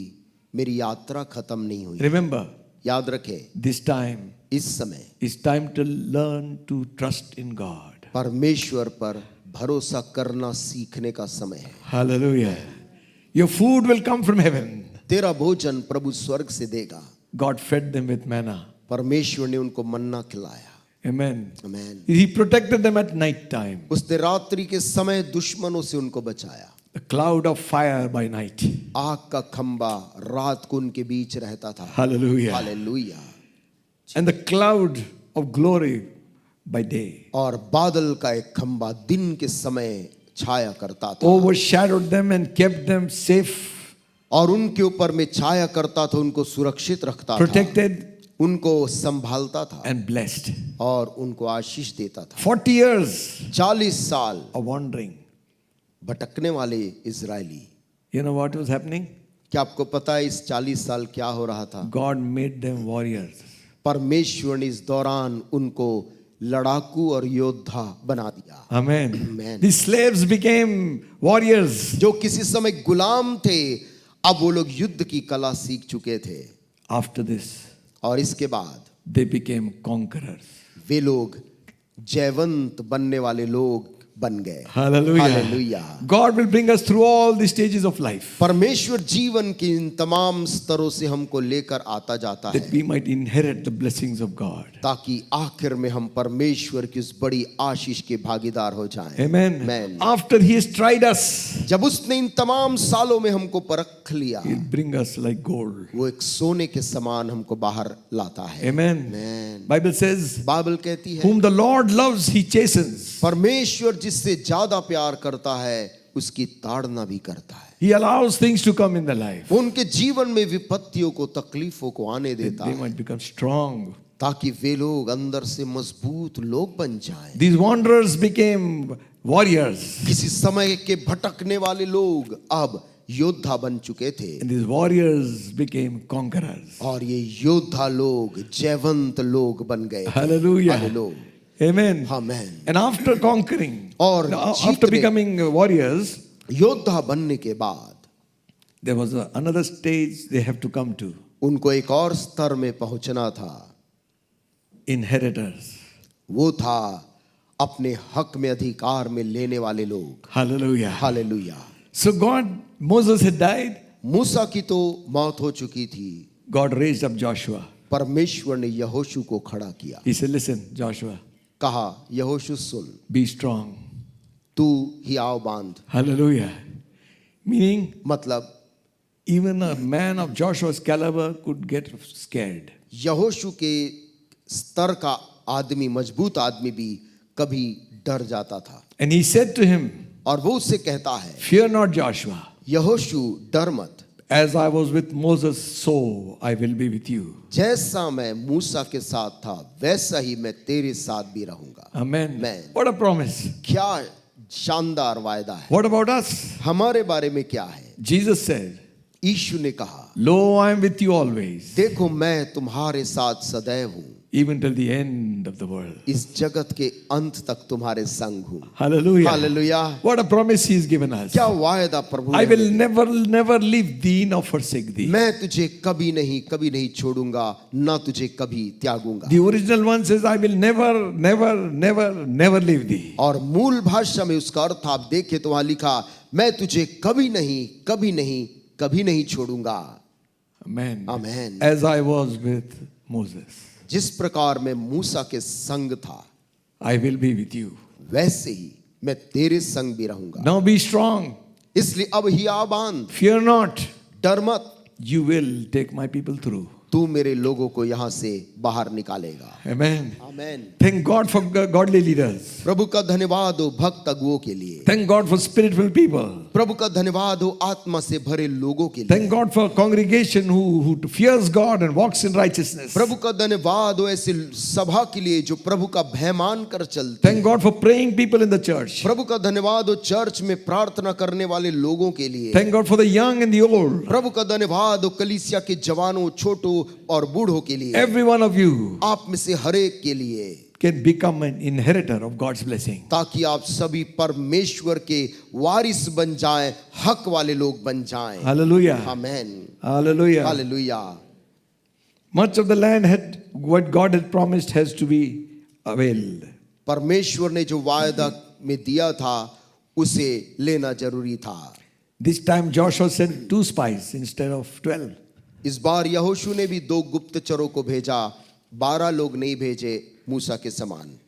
[SPEAKER 2] मेरी यात्रा खत्म नहीं हुई।
[SPEAKER 3] Remember,
[SPEAKER 2] याद रखें
[SPEAKER 3] this time
[SPEAKER 2] इस समय
[SPEAKER 3] is time to learn to trust in God.
[SPEAKER 2] परमेश्वर पर भरोसा करना सीखने का समय है।
[SPEAKER 3] Hallelujah. Your food will come from heaven.
[SPEAKER 2] तेरा भोजन प्रभु स्वर्ग से देगा।
[SPEAKER 3] God fed them with manna.
[SPEAKER 2] परमेश्वर ने उनको मन्ना खिलाया।
[SPEAKER 3] Amen.
[SPEAKER 2] आमीन।
[SPEAKER 3] He protected them at night time.
[SPEAKER 2] उसने रात्रि के समय दुश्मनों से उनको बचाया।
[SPEAKER 3] A cloud of fire by night.
[SPEAKER 2] आग का खंबा रात को उनके बीच रहता था।
[SPEAKER 3] Hallelujah.
[SPEAKER 2] Hallelujah.
[SPEAKER 3] And the cloud of glory by day
[SPEAKER 2] और बादल का एक खंबा दिन के समय छाया करता था
[SPEAKER 3] overshadowed them and kept them safe,
[SPEAKER 2] और उनके ऊपर में छाया करता था, उनको सुरक्षित रखता था,
[SPEAKER 3] protected
[SPEAKER 2] उनको संभालता था
[SPEAKER 3] and blessed.
[SPEAKER 2] और उनको आशीष देता था।
[SPEAKER 3] 40 years
[SPEAKER 2] 40 साल
[SPEAKER 3] of wandering.
[SPEAKER 2] भटकने वाले Israeli,
[SPEAKER 3] You know what was happening?
[SPEAKER 2] क्या आपको पता है इस 40 साल क्या हो रहा था?
[SPEAKER 3] God made them warriors.
[SPEAKER 2] परमेश्वर ने इस दौरान उनको लड़ाकू और योद्धा बना दिया।
[SPEAKER 3] Amen.
[SPEAKER 2] Amen.
[SPEAKER 3] The slaves became warriors.
[SPEAKER 2] जो किसी समय गुलाम थे, अब वो लोग युद्ध की कला सीख चुके थे।
[SPEAKER 3] After this,
[SPEAKER 2] और इसके बाद
[SPEAKER 3] they became conquerors.
[SPEAKER 2] वे लोग जयवंत बनने वाले लोग बन गए।
[SPEAKER 3] Hallelujah.
[SPEAKER 2] Hallelujah.
[SPEAKER 3] God will bring us through all the stages of life
[SPEAKER 2] परमेश्वर जीवन के इन तमाम स्तरों से हमको लेकर आता जाता
[SPEAKER 3] that
[SPEAKER 2] है,
[SPEAKER 3] we might inherit the blessings of God.
[SPEAKER 2] ताकि आखिर में हम परमेश्वर की उस बड़ी आशीष के भागीदार हो जाएं।
[SPEAKER 3] Amen.
[SPEAKER 2] Amen.
[SPEAKER 3] After He has tried us,
[SPEAKER 2] जब उसने इन तमाम सालों में हमको परख लिया,
[SPEAKER 3] He'll bring us like gold.
[SPEAKER 2] वो एक सोने के समान हमको बाहर लाता है।
[SPEAKER 3] Amen.
[SPEAKER 2] Amen.
[SPEAKER 3] Bible says,
[SPEAKER 2] Bible कहती है
[SPEAKER 3] whom the Lord loves, He chastens.
[SPEAKER 2] परमेश्वर जिससे ज्यादा प्यार करता है उसकी ताड़ना भी करता है।
[SPEAKER 3] He allows things to come in the life
[SPEAKER 2] वो उनके जीवन में विपत्तियों को, तकलीफों को आने
[SPEAKER 3] that
[SPEAKER 2] देता
[SPEAKER 3] they
[SPEAKER 2] है,
[SPEAKER 3] might become strong.
[SPEAKER 2] ताकि वे लोग अंदर से मजबूत लोग बन जाएं।
[SPEAKER 3] These wanderers became warriors.
[SPEAKER 2] किसी समय के भटकने वाले लोग अब योद्धा बन चुके थे,
[SPEAKER 3] And these warriors became conquerors.
[SPEAKER 2] और ये योद्धा लोग जयवंत लोग बन गए थे।
[SPEAKER 3] Hallelujah.
[SPEAKER 2] Hallelujah.
[SPEAKER 3] Amen.
[SPEAKER 2] Amen.
[SPEAKER 3] And after conquering,
[SPEAKER 2] और
[SPEAKER 3] after
[SPEAKER 2] जीतने-
[SPEAKER 3] becoming warriors,
[SPEAKER 2] योद्धा बनने के बाद
[SPEAKER 3] there was another stage they have to come to.
[SPEAKER 2] उनको एक और स्तर में पहुंचना था।
[SPEAKER 3] Inheritors.
[SPEAKER 2] वो था अपने हक में अधिकार में लेने वाले लोग।
[SPEAKER 3] Hallelujah.
[SPEAKER 2] Hallelujah.
[SPEAKER 3] So Moses had died.
[SPEAKER 2] मूसा की तो मौत हो चुकी थी,
[SPEAKER 3] God raised up Joshua.
[SPEAKER 2] परमेश्वर ने यहोशू को खड़ा किया।
[SPEAKER 3] He said, listen, Joshua,
[SPEAKER 2] कहा, यहोशू सुन,
[SPEAKER 3] be strong.
[SPEAKER 2] तू हियाव बांध।
[SPEAKER 3] Hallelujah. Meaning,
[SPEAKER 2] मतलब
[SPEAKER 3] even a man of Joshua's caliber could get scared.
[SPEAKER 2] यहोशू के स्तर का आदमी, मजबूत आदमी भी कभी डर जाता था।
[SPEAKER 3] And he said to him,
[SPEAKER 2] और वो उससे कहता है,
[SPEAKER 3] fear not, Joshua.
[SPEAKER 2] यहोशू डर मत,
[SPEAKER 3] As I was with Moses, so I will be with you.
[SPEAKER 2] जैसा मैं मूसा के साथ था वैसा ही मैं तेरे साथ भी रहूंगा।
[SPEAKER 3] Amen.
[SPEAKER 2] Amen.
[SPEAKER 3] What a promise.
[SPEAKER 2] क्या शानदार वायदा है।
[SPEAKER 3] What about us?
[SPEAKER 2] हमारे बारे में क्या है?
[SPEAKER 3] Jesus said,
[SPEAKER 2] यीशु ने कहा,
[SPEAKER 3] lo, I am with you always,
[SPEAKER 2] देखो मैं तुम्हारे साथ सदैव हूँ,
[SPEAKER 3] even till the end of the world.
[SPEAKER 2] इस जगत के अंत तक तुम्हारे संग हूँ।
[SPEAKER 3] Hallelujah.
[SPEAKER 2] Hallelujah.
[SPEAKER 3] What a promise He's given us.
[SPEAKER 2] क्या वायदा प्रभु
[SPEAKER 3] I
[SPEAKER 2] ने
[SPEAKER 3] will never leave thee nor forsake thee.
[SPEAKER 2] मैं तुझे कभी नहीं छोड़ूंगा, ना तुझे कभी त्यागूंगा।
[SPEAKER 3] The original one says, I will never leave thee.
[SPEAKER 2] और मूल भाषा में उसका अर्थ आप देखें तो वहां लिखा, मैं तुझे कभी नहीं छोड़ूंगा।
[SPEAKER 3] Amen.
[SPEAKER 2] Amen.
[SPEAKER 3] As I was with Moses,
[SPEAKER 2] जिस प्रकार मैं मूसा के संग था,
[SPEAKER 3] I will be with you.
[SPEAKER 2] वैसे ही मैं तेरे संग भी रहूंगा।
[SPEAKER 3] Now be strong.
[SPEAKER 2] इसलिए अब हियाव बांध,
[SPEAKER 3] Fear not.
[SPEAKER 2] डर मत,
[SPEAKER 3] You will take my people through.
[SPEAKER 2] तू मेरे लोगों को यहां से बाहर निकालेगा।
[SPEAKER 3] Amen.
[SPEAKER 2] Amen.
[SPEAKER 3] Thank God for godly leaders.
[SPEAKER 2] प्रभु का धन्यवाद हो भक्त अगुओं के लिए।
[SPEAKER 3] Thank God for spiritual people.
[SPEAKER 2] प्रभु का धन्यवाद हो आत्मा से भरे लोगों के लिए।
[SPEAKER 3] Thank God for congregation who fears God and walks in righteousness.
[SPEAKER 2] प्रभु का धन्यवाद हो ऐसे सभा के लिए जो प्रभु का भय मान कर चलते।
[SPEAKER 3] Thank God for praying people in the church.
[SPEAKER 2] प्रभु का धन्यवाद हो चर्च में प्रार्थना करने वाले लोगों के लिए।
[SPEAKER 3] Thank God for the young and the old.
[SPEAKER 2] प्रभु का धन्यवाद हो कलीसिया के जवानों, छोटों और बूढ़ों के लिए।
[SPEAKER 3] Every one of you
[SPEAKER 2] आप में से हर एक के लिए,
[SPEAKER 3] can become an inheritor of God's blessing.
[SPEAKER 2] ताकि आप सभी परमेश्वर के वारिस बन जाएं, हक वाले लोग बन जाएं।
[SPEAKER 3] Hallelujah.
[SPEAKER 2] Amen.
[SPEAKER 3] Hallelujah.
[SPEAKER 2] Hallelujah.
[SPEAKER 3] Much of the land what God had promised has to be availed.
[SPEAKER 2] परमेश्वर ने जो वायदा में दिया था उसे लेना जरूरी था।
[SPEAKER 3] This time Joshua sent 2 spies instead of 12.
[SPEAKER 2] इस बार यहोशू ने भी 2 गुप्तचरों को भेजा, 12 लोग नहीं भेजे मूसा के समान।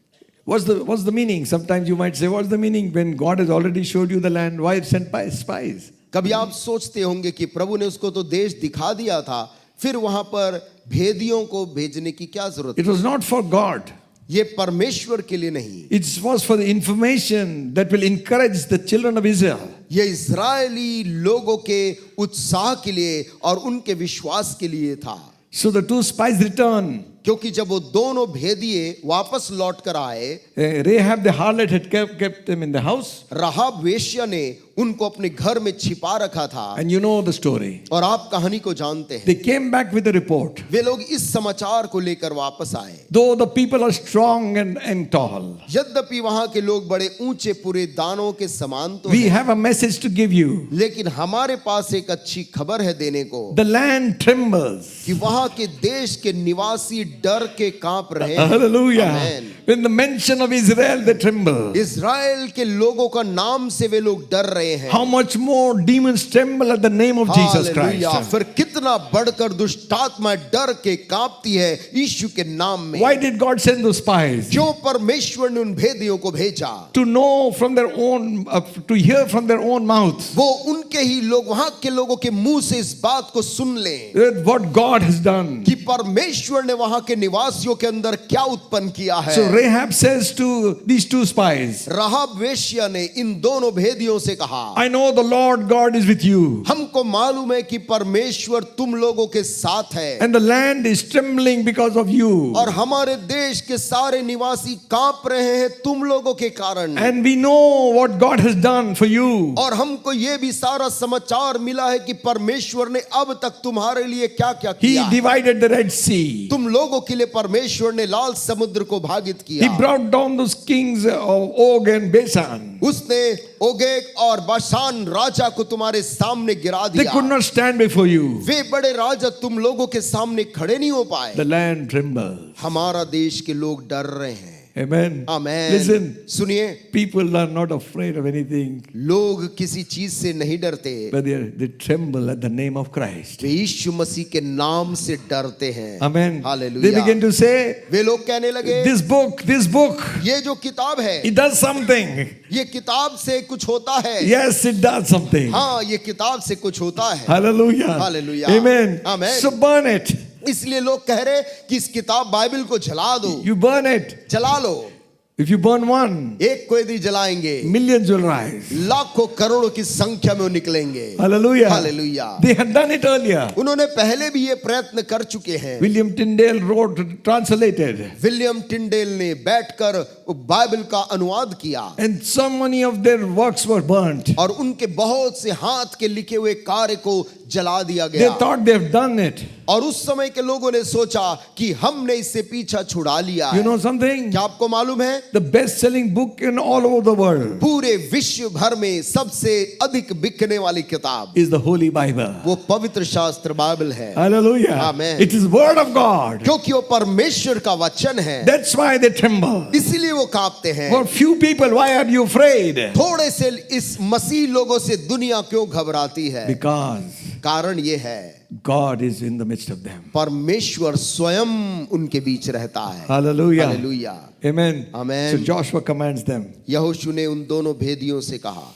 [SPEAKER 3] What's the meaning? Sometimes you might say, what's the meaning when God has already showed you the land? Why send spies?
[SPEAKER 2] कभी आप सोचते होंगे कि प्रभु ने उसको तो देश दिखा दिया था, फिर वहां पर भेदियों को भेजने की क्या जरूरत?
[SPEAKER 3] It was not for God.
[SPEAKER 2] ये परमेश्वर के लिए नहीं,
[SPEAKER 3] It was for the information that will encourage the children of Israel.
[SPEAKER 2] ये इजरायली लोगों के उत्साह के लिए और उनके विश्वास के लिए था।
[SPEAKER 3] So the 2 spies returned.
[SPEAKER 2] क्योंकि जब वो दोनों भेदिए वापस लौट कर आए,
[SPEAKER 3] Rahab the harlot had kept them in the house.
[SPEAKER 2] राहाब वेश्या ने उनको अपने घर में छिपा रखा था।
[SPEAKER 3] And you know the story.
[SPEAKER 2] और आप कहानी को जानते हैं।
[SPEAKER 3] They came back with a report.
[SPEAKER 2] वे लोग इस समाचार को लेकर वापस आए।
[SPEAKER 3] Though the people are strong and tall,
[SPEAKER 2] यद्यपि वहां के लोग बड़े ऊंचे पूरे दानों के समान तो
[SPEAKER 3] we
[SPEAKER 2] हैं,
[SPEAKER 3] have a message to give you.
[SPEAKER 2] लेकिन हमारे पास एक अच्छी खबर है देने को
[SPEAKER 3] The land trembles.
[SPEAKER 2] कि वहां के देश के निवासी डर के कांप रहे हैं।
[SPEAKER 3] Hallelujah.
[SPEAKER 2] Amen.
[SPEAKER 3] When the mention of Israel, they tremble.
[SPEAKER 2] Israel के लोगों का नाम से वे लोग डर रहे हैं।
[SPEAKER 3] How much more demons tremble at the name of Jesus
[SPEAKER 2] hallelujah.
[SPEAKER 3] Christ.
[SPEAKER 2] फिर कितना बढ़कर दुष्टात्मा डर के कांपती है यीशु के नाम में।
[SPEAKER 3] Why did God send those spies?
[SPEAKER 2] क्यों परमेश्वर ने उन भेदियों को भेजा?
[SPEAKER 3] To know from their own, to hear from their own mouth
[SPEAKER 2] वो उनके ही लोग, वहां के लोगों के मुंह से इस बात को सुन लें
[SPEAKER 3] what God has done.
[SPEAKER 2] कि परमेश्वर ने वहां के निवासियों के अंदर क्या उत्पन्न किया है।
[SPEAKER 3] So Rahab says to these 2 spies,
[SPEAKER 2] राहाब वेश्या ने इन दोनों भेदियों से कहा,
[SPEAKER 3] I know the Lord God is with you,
[SPEAKER 2] हमको मालूम है कि परमेश्वर तुम लोगों के साथ है
[SPEAKER 3] and the land is trembling because of you.
[SPEAKER 2] और हमारे देश के सारे निवासी कांप रहे हैं तुम लोगों के कारण।
[SPEAKER 3] And we know what God has done for you.
[SPEAKER 2] और हमको ये भी सारा समाचार मिला है कि परमेश्वर ने अब तक तुम्हारे लिए क्या क्या
[SPEAKER 3] He
[SPEAKER 2] किया है।
[SPEAKER 3] divided the Red Sea.
[SPEAKER 2] तुम लोगों के लिए परमेश्वर ने लाल समुद्र को भागित
[SPEAKER 3] He
[SPEAKER 2] किया।
[SPEAKER 3] brought down those kings of Og and Basan.
[SPEAKER 2] उसने ओगेग और बाशान राजा को तुम्हारे सामने गिरा
[SPEAKER 3] They
[SPEAKER 2] दिया।
[SPEAKER 3] could not stand before you.
[SPEAKER 2] वे बड़े राजा तुम लोगों के सामने खड़े नहीं हो पाए।
[SPEAKER 3] The land trembles.
[SPEAKER 2] हमारा देश के लोग डर रहे हैं।
[SPEAKER 3] Amen.
[SPEAKER 2] आमेन।
[SPEAKER 3] Listen,
[SPEAKER 2] सुनिए,
[SPEAKER 3] people are not afraid of anything,
[SPEAKER 2] लोग किसी चीज से नहीं डरते,
[SPEAKER 3] but they tremble at the name of Christ.
[SPEAKER 2] वे यीशु मसीह के नाम से डरते हैं।
[SPEAKER 3] Amen.
[SPEAKER 2] Hallelujah.
[SPEAKER 3] They begin to say,
[SPEAKER 2] वे लोग कहने लगे,
[SPEAKER 3] this book,
[SPEAKER 2] ये जो किताब है,
[SPEAKER 3] it does something.
[SPEAKER 2] ये किताब से कुछ होता है।
[SPEAKER 3] Yes, it does something.
[SPEAKER 2] हाँ, ये किताब से कुछ होता है।
[SPEAKER 3] Hallelujah.
[SPEAKER 2] Hallelujah.
[SPEAKER 3] Amen.
[SPEAKER 2] Amen.
[SPEAKER 3] So burn it.
[SPEAKER 2] इसलिए लोग कह रहे कि इस किताब बाइबल को जला दो,
[SPEAKER 3] You burn it.
[SPEAKER 2] जला लो।
[SPEAKER 3] If you burn one,
[SPEAKER 2] एक को यदि जलाएंगे,
[SPEAKER 3] millions will rise.
[SPEAKER 2] लाखों करोड़ों की संख्या में वो निकलेंगे।
[SPEAKER 3] Hallelujah.
[SPEAKER 2] Hallelujah.
[SPEAKER 3] They had done it earlier.
[SPEAKER 2] उन्होंने पहले भी ये प्रयत्न कर चुके हैं।
[SPEAKER 3] William Tyndale wrote, translated.
[SPEAKER 2] William Tyndale ने बैठकर बाइबल का अनुवाद किया
[SPEAKER 3] And so many of their works were burnt.
[SPEAKER 2] और उनके बहुत से हाथ के लिखे हुए कार्य को जला दिया
[SPEAKER 3] They
[SPEAKER 2] गया।
[SPEAKER 3] thought they have done it.
[SPEAKER 2] और उस समय के लोगों ने सोचा कि हमने इससे पीछा छुड़ा लिया
[SPEAKER 3] You
[SPEAKER 2] है।
[SPEAKER 3] know something?
[SPEAKER 2] क्या आपको मालूम है,
[SPEAKER 3] The best-selling book in all over the world
[SPEAKER 2] पूरे विश्व भर में सबसे अधिक बिकने वाली किताब
[SPEAKER 3] is the Holy Bible.
[SPEAKER 2] वो पवित्र शास्त्र बाइबल है।
[SPEAKER 3] Hallelujah.
[SPEAKER 2] Amen.
[SPEAKER 3] It is Word of God.
[SPEAKER 2] क्योंकि वो परमेश्वर का वचन है,
[SPEAKER 3] That's why they tremble.
[SPEAKER 2] इसीलिए वो कांपते हैं।
[SPEAKER 3] For few people, why are you afraid?
[SPEAKER 2] थोड़े से इस मसीह लोगों से दुनिया क्यों घबराती है?
[SPEAKER 3] Because
[SPEAKER 2] कारण ये है,
[SPEAKER 3] God is in the midst of them.
[SPEAKER 2] परमेश्वर स्वयं उनके बीच रहता है।
[SPEAKER 3] Hallelujah.
[SPEAKER 2] Hallelujah.
[SPEAKER 3] Amen.
[SPEAKER 2] Amen.
[SPEAKER 3] So Joshua commands them,
[SPEAKER 2] यहोशू ने उन दोनों भेदियों से कहा,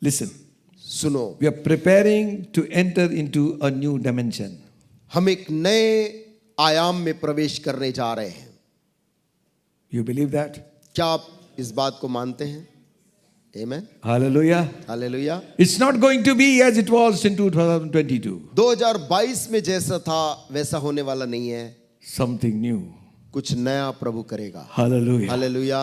[SPEAKER 3] listen,
[SPEAKER 2] सुनो,
[SPEAKER 3] we are preparing to enter into a new dimension.
[SPEAKER 2] हम एक नए आयाम में प्रवेश करने जा रहे हैं।
[SPEAKER 3] You believe that?
[SPEAKER 2] क्या आप इस बात को मानते हैं? Amen.
[SPEAKER 3] Hallelujah.
[SPEAKER 2] Hallelujah.
[SPEAKER 3] It's not going to be as it was in 2022.
[SPEAKER 2] 2022 में जैसा था वैसा होने वाला नहीं है।
[SPEAKER 3] Something new.
[SPEAKER 2] कुछ नया प्रभु करेगा।
[SPEAKER 3] Hallelujah.
[SPEAKER 2] Hallelujah.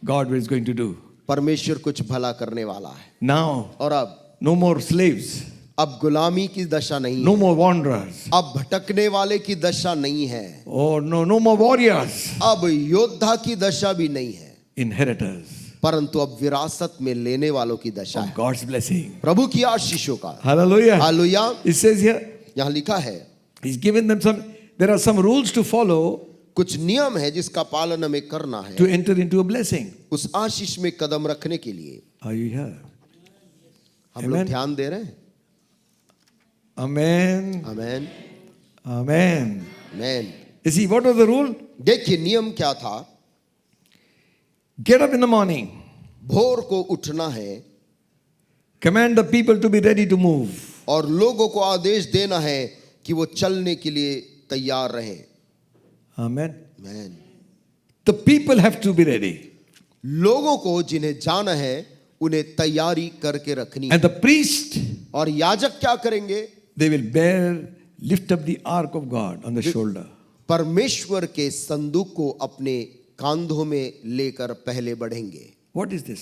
[SPEAKER 3] God is going to do.
[SPEAKER 2] परमेश्वर कुछ भला करने वाला है।
[SPEAKER 3] Now,
[SPEAKER 2] और अब
[SPEAKER 3] no more slaves,
[SPEAKER 2] अब गुलामी की दशा नहीं
[SPEAKER 3] no
[SPEAKER 2] है,
[SPEAKER 3] more wanderers,
[SPEAKER 2] अब भटकने वाले की दशा नहीं है,
[SPEAKER 3] or no more warriors,
[SPEAKER 2] अब योद्धा की दशा भी नहीं है,
[SPEAKER 3] inheritors
[SPEAKER 2] परंतु अब विरासत में लेने वालों की दशा
[SPEAKER 3] of
[SPEAKER 2] है,
[SPEAKER 3] God's blessing.
[SPEAKER 2] प्रभु की आशीषों का।
[SPEAKER 3] Hallelujah.
[SPEAKER 2] Hallelujah.
[SPEAKER 3] It says here,
[SPEAKER 2] यहाँ लिखा है,
[SPEAKER 3] He's given them some, there are some rules to follow
[SPEAKER 2] कुछ नियम है जिसका पालन हमें करना है
[SPEAKER 3] to enter into a blessing.
[SPEAKER 2] उस आशीष में कदम रखने के लिए।
[SPEAKER 3] Are you here?
[SPEAKER 2] हम लोग
[SPEAKER 3] Amen.
[SPEAKER 2] ध्यान दे रहे हैं?
[SPEAKER 3] Amen.
[SPEAKER 2] Amen,
[SPEAKER 3] Amen.
[SPEAKER 2] Amen.
[SPEAKER 3] You see, what was the rule?
[SPEAKER 2] देखिए नियम क्या था।
[SPEAKER 3] Get up in the morning.
[SPEAKER 2] भोर को उठना है
[SPEAKER 3] Command the people to be ready to move.
[SPEAKER 2] और लोगों को आदेश देना है कि वो चलने के लिए तैयार रहें।
[SPEAKER 3] Amen.
[SPEAKER 2] Amen.
[SPEAKER 3] The people have to be ready.
[SPEAKER 2] लोगों को जिन्हें जाना है उन्हें तैयारी करके रखनी है।
[SPEAKER 3] And the priest,
[SPEAKER 2] और याजक क्या करेंगे?
[SPEAKER 3] they will lift up the ark of God on the shoulder.
[SPEAKER 2] परमेश्वर के संदूक को अपने कांधों में लेकर पहले बढ़ेंगे।
[SPEAKER 3] What is this?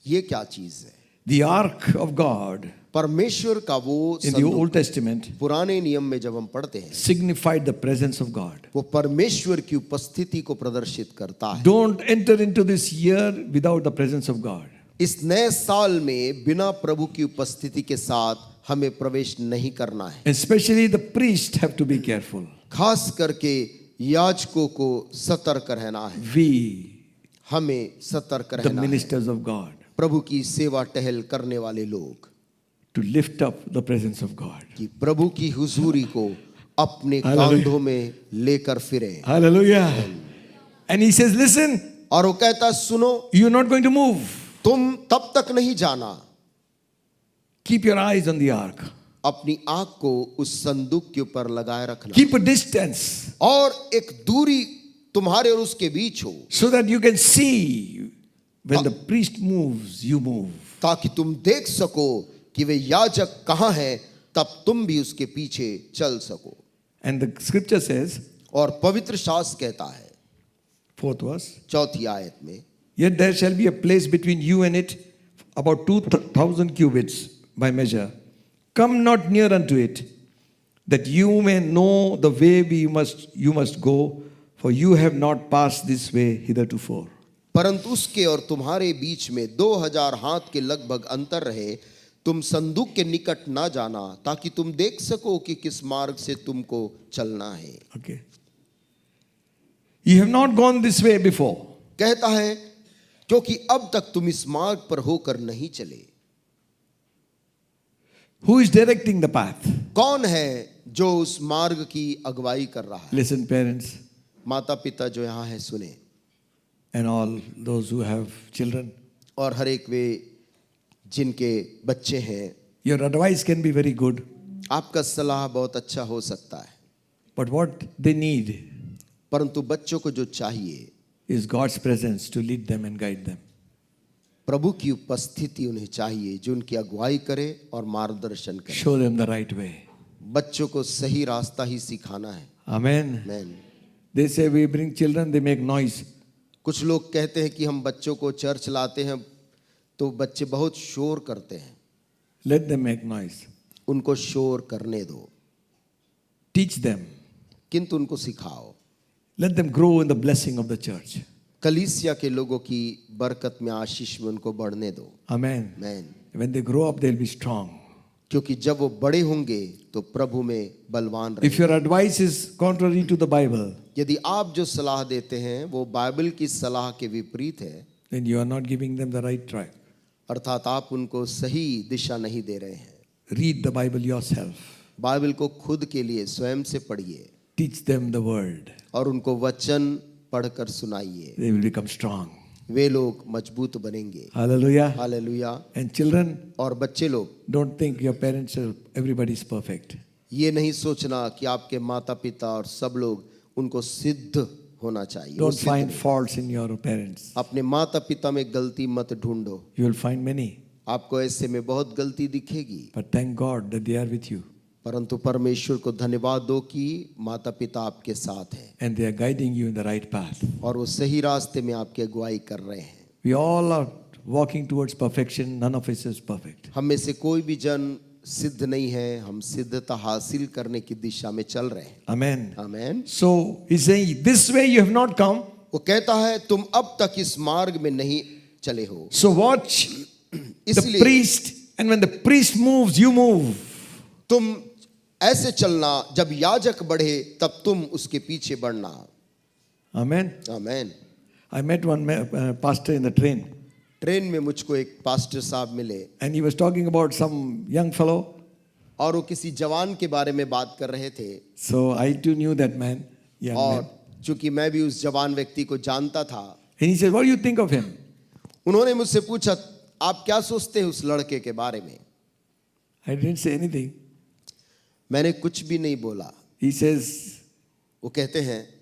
[SPEAKER 2] ये क्या चीज है?
[SPEAKER 3] The ark of God
[SPEAKER 2] परमेश्वर का वो
[SPEAKER 3] in the
[SPEAKER 2] संदूक
[SPEAKER 3] Old Testament
[SPEAKER 2] पुराने नियम में जब हम पढ़ते हैं
[SPEAKER 3] signified the presence of God.
[SPEAKER 2] वो परमेश्वर की उपस्थिति को प्रदर्शित करता है।
[SPEAKER 3] Don't enter into this year without the presence of God.
[SPEAKER 2] इस नए साल में बिना प्रभु की उपस्थिति के साथ हमें प्रवेश नहीं करना है।
[SPEAKER 3] Especially the priests have to be careful.
[SPEAKER 2] खास करके याजकों को सतर्क रहना है।
[SPEAKER 3] We,
[SPEAKER 2] हमें सतर्क
[SPEAKER 3] the
[SPEAKER 2] रहना है।
[SPEAKER 3] ministers of God,
[SPEAKER 2] प्रभु की सेवा टहल करने वाले लोग
[SPEAKER 3] to lift up the presence of God.
[SPEAKER 2] कि प्रभु की हुजूरी को अपने
[SPEAKER 3] Hallelujah.
[SPEAKER 2] कांधों में लेकर फिरे।
[SPEAKER 3] Hallelujah. And he says, listen,
[SPEAKER 2] और वो कहता सुनो,
[SPEAKER 3] you're not going to move.
[SPEAKER 2] तुम तब तक नहीं जाना,
[SPEAKER 3] Keep your eyes on the ark.
[SPEAKER 2] अपनी आंख को उस संदूक के ऊपर लगाए रखना
[SPEAKER 3] Keep a distance
[SPEAKER 2] और एक दूरी तुम्हारे और उसके बीच हो,
[SPEAKER 3] so that you can see when the priest moves, you move.
[SPEAKER 2] ताकि तुम देख सको कि वे याजक कहाँ हैं, तब तुम भी उसके पीछे चल सको।
[SPEAKER 3] And the scripture says,
[SPEAKER 2] और पवित्र शास्त्र कहता है
[SPEAKER 3] 4th verse,
[SPEAKER 2] चौथी आयत में,
[SPEAKER 3] yet there shall be a place between you and it, about 2,000 cubits by measure. Come not near unto it, that you may know the way you must go, for you have not passed this way hithertofore.
[SPEAKER 2] परंतु उसके और तुम्हारे बीच में 2000 हाथ के लगभग अंतर रहे, तुम संदूक के निकट ना जाना, ताकि तुम देख सको कि किस मार्ग से तुमको चलना है।
[SPEAKER 3] Okay. You have not gone this way before.
[SPEAKER 2] कहता है क्योंकि अब तक तुम इस मार्ग पर होकर नहीं चले।
[SPEAKER 3] Who is directing the path?
[SPEAKER 2] कौन है जो उस मार्ग की अगुवाई कर रहा है?
[SPEAKER 3] Listen, parents,
[SPEAKER 2] माता पिता जो यहाँ है सुने,
[SPEAKER 3] and all those who have children.
[SPEAKER 2] और हर एक वे जिनके बच्चे हैं,
[SPEAKER 3] Your advice can be very good,
[SPEAKER 2] आपका सलाह बहुत अच्छा हो सकता है,
[SPEAKER 3] but what they need
[SPEAKER 2] परंतु बच्चों को जो चाहिए
[SPEAKER 3] is God's presence to lead them and guide them.
[SPEAKER 2] प्रभु की उपस्थिति उन्हें चाहिए जो उनकी अगुवाई करे और मार्गदर्शन करे।
[SPEAKER 3] Show them the right way.
[SPEAKER 2] बच्चों को सही रास्ता ही सिखाना है।
[SPEAKER 3] Amen.
[SPEAKER 2] आमीन।
[SPEAKER 3] They say we bring children, they make noise.
[SPEAKER 2] कुछ लोग कहते हैं कि हम बच्चों को चर्च लाते हैं तो बच्चे बहुत शोर करते हैं।
[SPEAKER 3] Let them make noise.
[SPEAKER 2] उनको शोर करने दो,
[SPEAKER 3] Teach them.
[SPEAKER 2] किंतु उनको सिखाओ।
[SPEAKER 3] Let them grow in the blessing of the church.
[SPEAKER 2] कलीसिया के लोगों की बरकत में, आशीष में उनको बढ़ने दो।
[SPEAKER 3] Amen.
[SPEAKER 2] आमीन।
[SPEAKER 3] When they grow up, they'll be strong.
[SPEAKER 2] क्योंकि जब वो बड़े होंगे तो प्रभु में बलवान
[SPEAKER 3] If
[SPEAKER 2] रहेंगे।
[SPEAKER 3] your advice is contrary to the Bible,
[SPEAKER 2] यदि आप जो सलाह देते हैं वो बाइबल की सलाह के विपरीत है,
[SPEAKER 3] then you are not giving them the right track.
[SPEAKER 2] अर्थात आप उनको सही दिशा नहीं दे रहे हैं।
[SPEAKER 3] Read the Bible yourself.
[SPEAKER 2] Bible को खुद के लिए स्वयं से पढ़िए
[SPEAKER 3] Teach them the word.
[SPEAKER 2] और उनको वचन पढ़कर सुनाइए।
[SPEAKER 3] They will become strong.
[SPEAKER 2] वे लोग मजबूत बनेंगे।
[SPEAKER 3] Hallelujah.
[SPEAKER 2] हालेलुया।
[SPEAKER 3] And children,
[SPEAKER 2] और बच्चे लोग
[SPEAKER 3] don't think your parents are everybody is perfect.
[SPEAKER 2] ये नहीं सोचना कि आपके माता पिता और सब लोग उनको सिद्ध होना चाहिए। वो
[SPEAKER 3] Don't
[SPEAKER 2] सिद्ध
[SPEAKER 3] find
[SPEAKER 2] नहीं।
[SPEAKER 3] faults in your parents.
[SPEAKER 2] अपने माता पिता में गलती मत ढूंढो,
[SPEAKER 3] You will find many.
[SPEAKER 2] आपको ऐसे में बहुत गलती दिखेगी,
[SPEAKER 3] But thank God that they are with you
[SPEAKER 2] परंतु परमेश्वर को धन्यवाद दो कि माता पिता आपके साथ हैं
[SPEAKER 3] and they are guiding you in the right path.
[SPEAKER 2] और वो सही रास्ते में आपकी अगुवाई कर रहे हैं।
[SPEAKER 3] We all are walking towards perfection. None of us is perfect.
[SPEAKER 2] हम में से कोई भी जन सिद्ध नहीं है, हम सिद्धता हासिल करने की दिशा में चल रहे हैं।
[SPEAKER 3] Amen.
[SPEAKER 2] आमीन।
[SPEAKER 3] So he's saying, this way you have not come.
[SPEAKER 2] वो कहता है तुम अब तक इस मार्ग में नहीं चले हो,
[SPEAKER 3] So watch the
[SPEAKER 2] इसलिए
[SPEAKER 3] priest, and when the priest moves, you move.
[SPEAKER 2] तुम ऐसे चलना, जब याजक बढ़े तब तुम उसके पीछे बढ़ना।
[SPEAKER 3] Amen.
[SPEAKER 2] Amen.
[SPEAKER 3] I met one pastor in the train,
[SPEAKER 2] train में मुझको एक पास्टर साहब मिले
[SPEAKER 3] and he was talking about some young fellow.
[SPEAKER 2] और वो किसी जवान के बारे में बात कर रहे थे।
[SPEAKER 3] So I too knew that man, young
[SPEAKER 2] और
[SPEAKER 3] man.
[SPEAKER 2] चूंकि मैं भी उस जवान व्यक्ति को जानता था,
[SPEAKER 3] And he said, "What do you think of him?"
[SPEAKER 2] उन्होंने मुझसे पूछा, आप क्या सोचते हैं उस लड़के के बारे में?
[SPEAKER 3] I didn't say anything.
[SPEAKER 2] मैंने कुछ भी नहीं बोला।
[SPEAKER 3] He says,
[SPEAKER 2] वो कहते हैं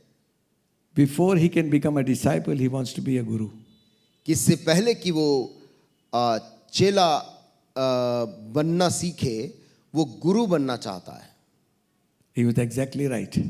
[SPEAKER 3] before he can become a disciple, he wants to be a guru.
[SPEAKER 2] कि इससे पहले कि वो चेला बनना सीखे, वो गुरु बनना चाहता है।
[SPEAKER 3] He was exactly right.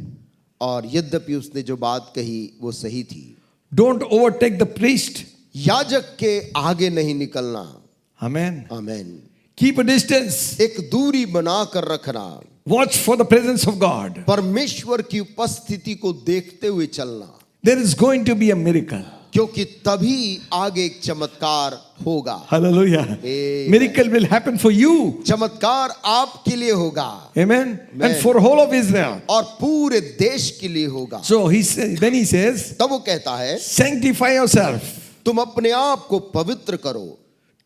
[SPEAKER 2] और यद्यपि उसने जो बात कही वो सही थी।
[SPEAKER 3] Don't overtake the priest.
[SPEAKER 2] याजक के आगे नहीं निकलना।
[SPEAKER 3] Amen.
[SPEAKER 2] Amen.
[SPEAKER 3] Keep a distance.
[SPEAKER 2] एक दूरी बना कर रखना।
[SPEAKER 3] Watch for the presence of God.
[SPEAKER 2] परमेश्वर की उपस्थिति को देखते हुए चलना।
[SPEAKER 3] There is going to be a miracle.
[SPEAKER 2] क्योंकि तभी आगे एक चमत्कार होगा।
[SPEAKER 3] Hallelujah.
[SPEAKER 2] Amen.
[SPEAKER 3] Miracle will happen for you.
[SPEAKER 2] चमत्कार आपके लिए होगा।
[SPEAKER 3] Amen. And
[SPEAKER 2] Amen.
[SPEAKER 3] for whole of Israel.
[SPEAKER 2] और पूरे देश के लिए होगा।
[SPEAKER 3] So then he says,
[SPEAKER 2] तब वो कहता है,
[SPEAKER 3] sanctify yourself.
[SPEAKER 2] तुम अपने आप को पवित्र करो,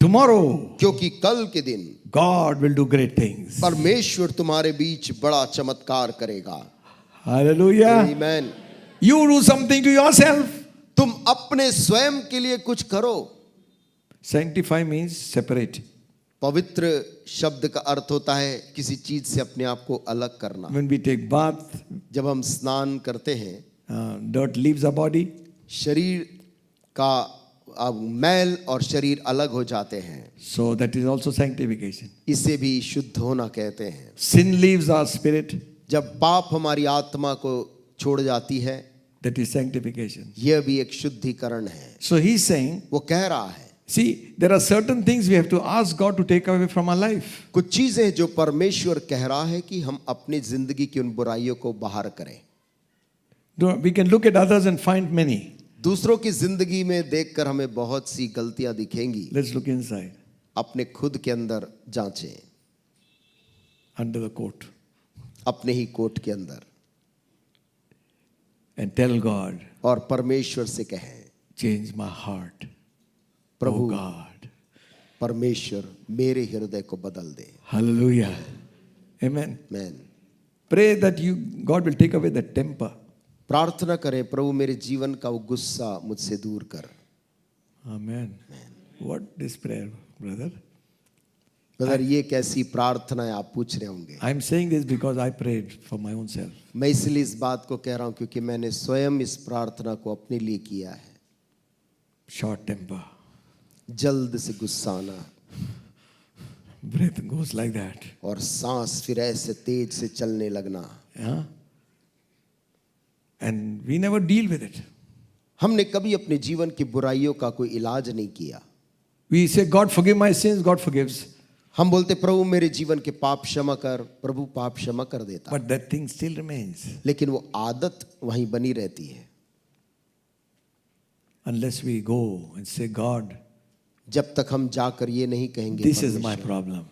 [SPEAKER 3] Tomorrow,
[SPEAKER 2] क्योंकि कल के दिन
[SPEAKER 3] God will do great things.
[SPEAKER 2] परमेश्वर तुम्हारे बीच बड़ा चमत्कार करेगा।
[SPEAKER 3] Hallelujah.
[SPEAKER 2] आमीन।
[SPEAKER 3] You do something to yourself.
[SPEAKER 2] तुम अपने स्वयं के लिए कुछ करो।
[SPEAKER 3] Sanctify means separate.
[SPEAKER 2] पवित्र शब्द का अर्थ होता है किसी चीज से अपने आप को अलग करना।
[SPEAKER 3] When we take bath,
[SPEAKER 2] जब हम स्नान करते हैं,
[SPEAKER 3] dirt leaves our body.
[SPEAKER 2] शरीर का मैल और शरीर अलग हो जाते हैं।
[SPEAKER 3] So that is also sanctification.
[SPEAKER 2] इसे भी शुद्ध होना कहते हैं।
[SPEAKER 3] Sin leaves our spirit.
[SPEAKER 2] जब पाप हमारी आत्मा को छोड़ जाती है,
[SPEAKER 3] That is sanctification.
[SPEAKER 2] यह भी एक शुद्धिकरण है।
[SPEAKER 3] So he's saying,
[SPEAKER 2] वो कह रहा है,
[SPEAKER 3] see, there are certain things we have to ask God to take away from our life.
[SPEAKER 2] कुछ चीजें जो परमेश्वर कह रहा है कि हम अपनी जिंदगी की उन बुराइयों को बाहर करें।
[SPEAKER 3] We can look at others and find many.
[SPEAKER 2] दूसरों की जिंदगी में देखकर हमें बहुत सी गलतियां दिखेंगी।
[SPEAKER 3] Let's look inside,
[SPEAKER 2] अपने खुद के अंदर जांचें,
[SPEAKER 3] under the coat,
[SPEAKER 2] अपने ही कोट के अंदर,
[SPEAKER 3] and tell God,
[SPEAKER 2] और परमेश्वर से कहें,
[SPEAKER 3] change my heart.
[SPEAKER 2] Prabhu
[SPEAKER 3] Oh God.
[SPEAKER 2] परमेश्वर मेरे हृदय को बदल दे।
[SPEAKER 3] Hallelujah. Amen.
[SPEAKER 2] आमीन।
[SPEAKER 3] Pray that God will take away the temper.
[SPEAKER 2] प्रार्थना करें, प्रभु मेरे जीवन का वो गुस्सा मुझसे दूर कर।
[SPEAKER 3] Amen. What is prayer, brother?
[SPEAKER 2] Brother, ये कैसी प्रार्थना है आप पूछ रहे होंगे।
[SPEAKER 3] I'm saying this because I prayed for my own self.
[SPEAKER 2] मैं इसलिए इस बात को कह रहा हूं क्योंकि मैंने स्वयं इस प्रार्थना को अपने लिए किया है।
[SPEAKER 3] Short temper.
[SPEAKER 2] जल्द से गुस्सा आना,
[SPEAKER 3] Breath goes like that.
[SPEAKER 2] और सांस फिर ऐसे तेज से चलने लगना।
[SPEAKER 3] Yeah? And we never deal with it.
[SPEAKER 2] हमने कभी अपने जीवन की बुराइयों का कोई इलाज नहीं किया।
[SPEAKER 3] We say, God forgive my sins, God forgives.
[SPEAKER 2] हम बोलते प्रभु मेरे जीवन के पाप क्षमा कर, प्रभु पाप क्षमा कर देता,
[SPEAKER 3] But that thing still remains.
[SPEAKER 2] लेकिन वो आदत वहीं बनी रहती है।
[SPEAKER 3] Unless we go and say, God,
[SPEAKER 2] जब तक हम जाकर ये नहीं कहेंगे,
[SPEAKER 3] this is my
[SPEAKER 2] परमेश्वर,
[SPEAKER 3] problem.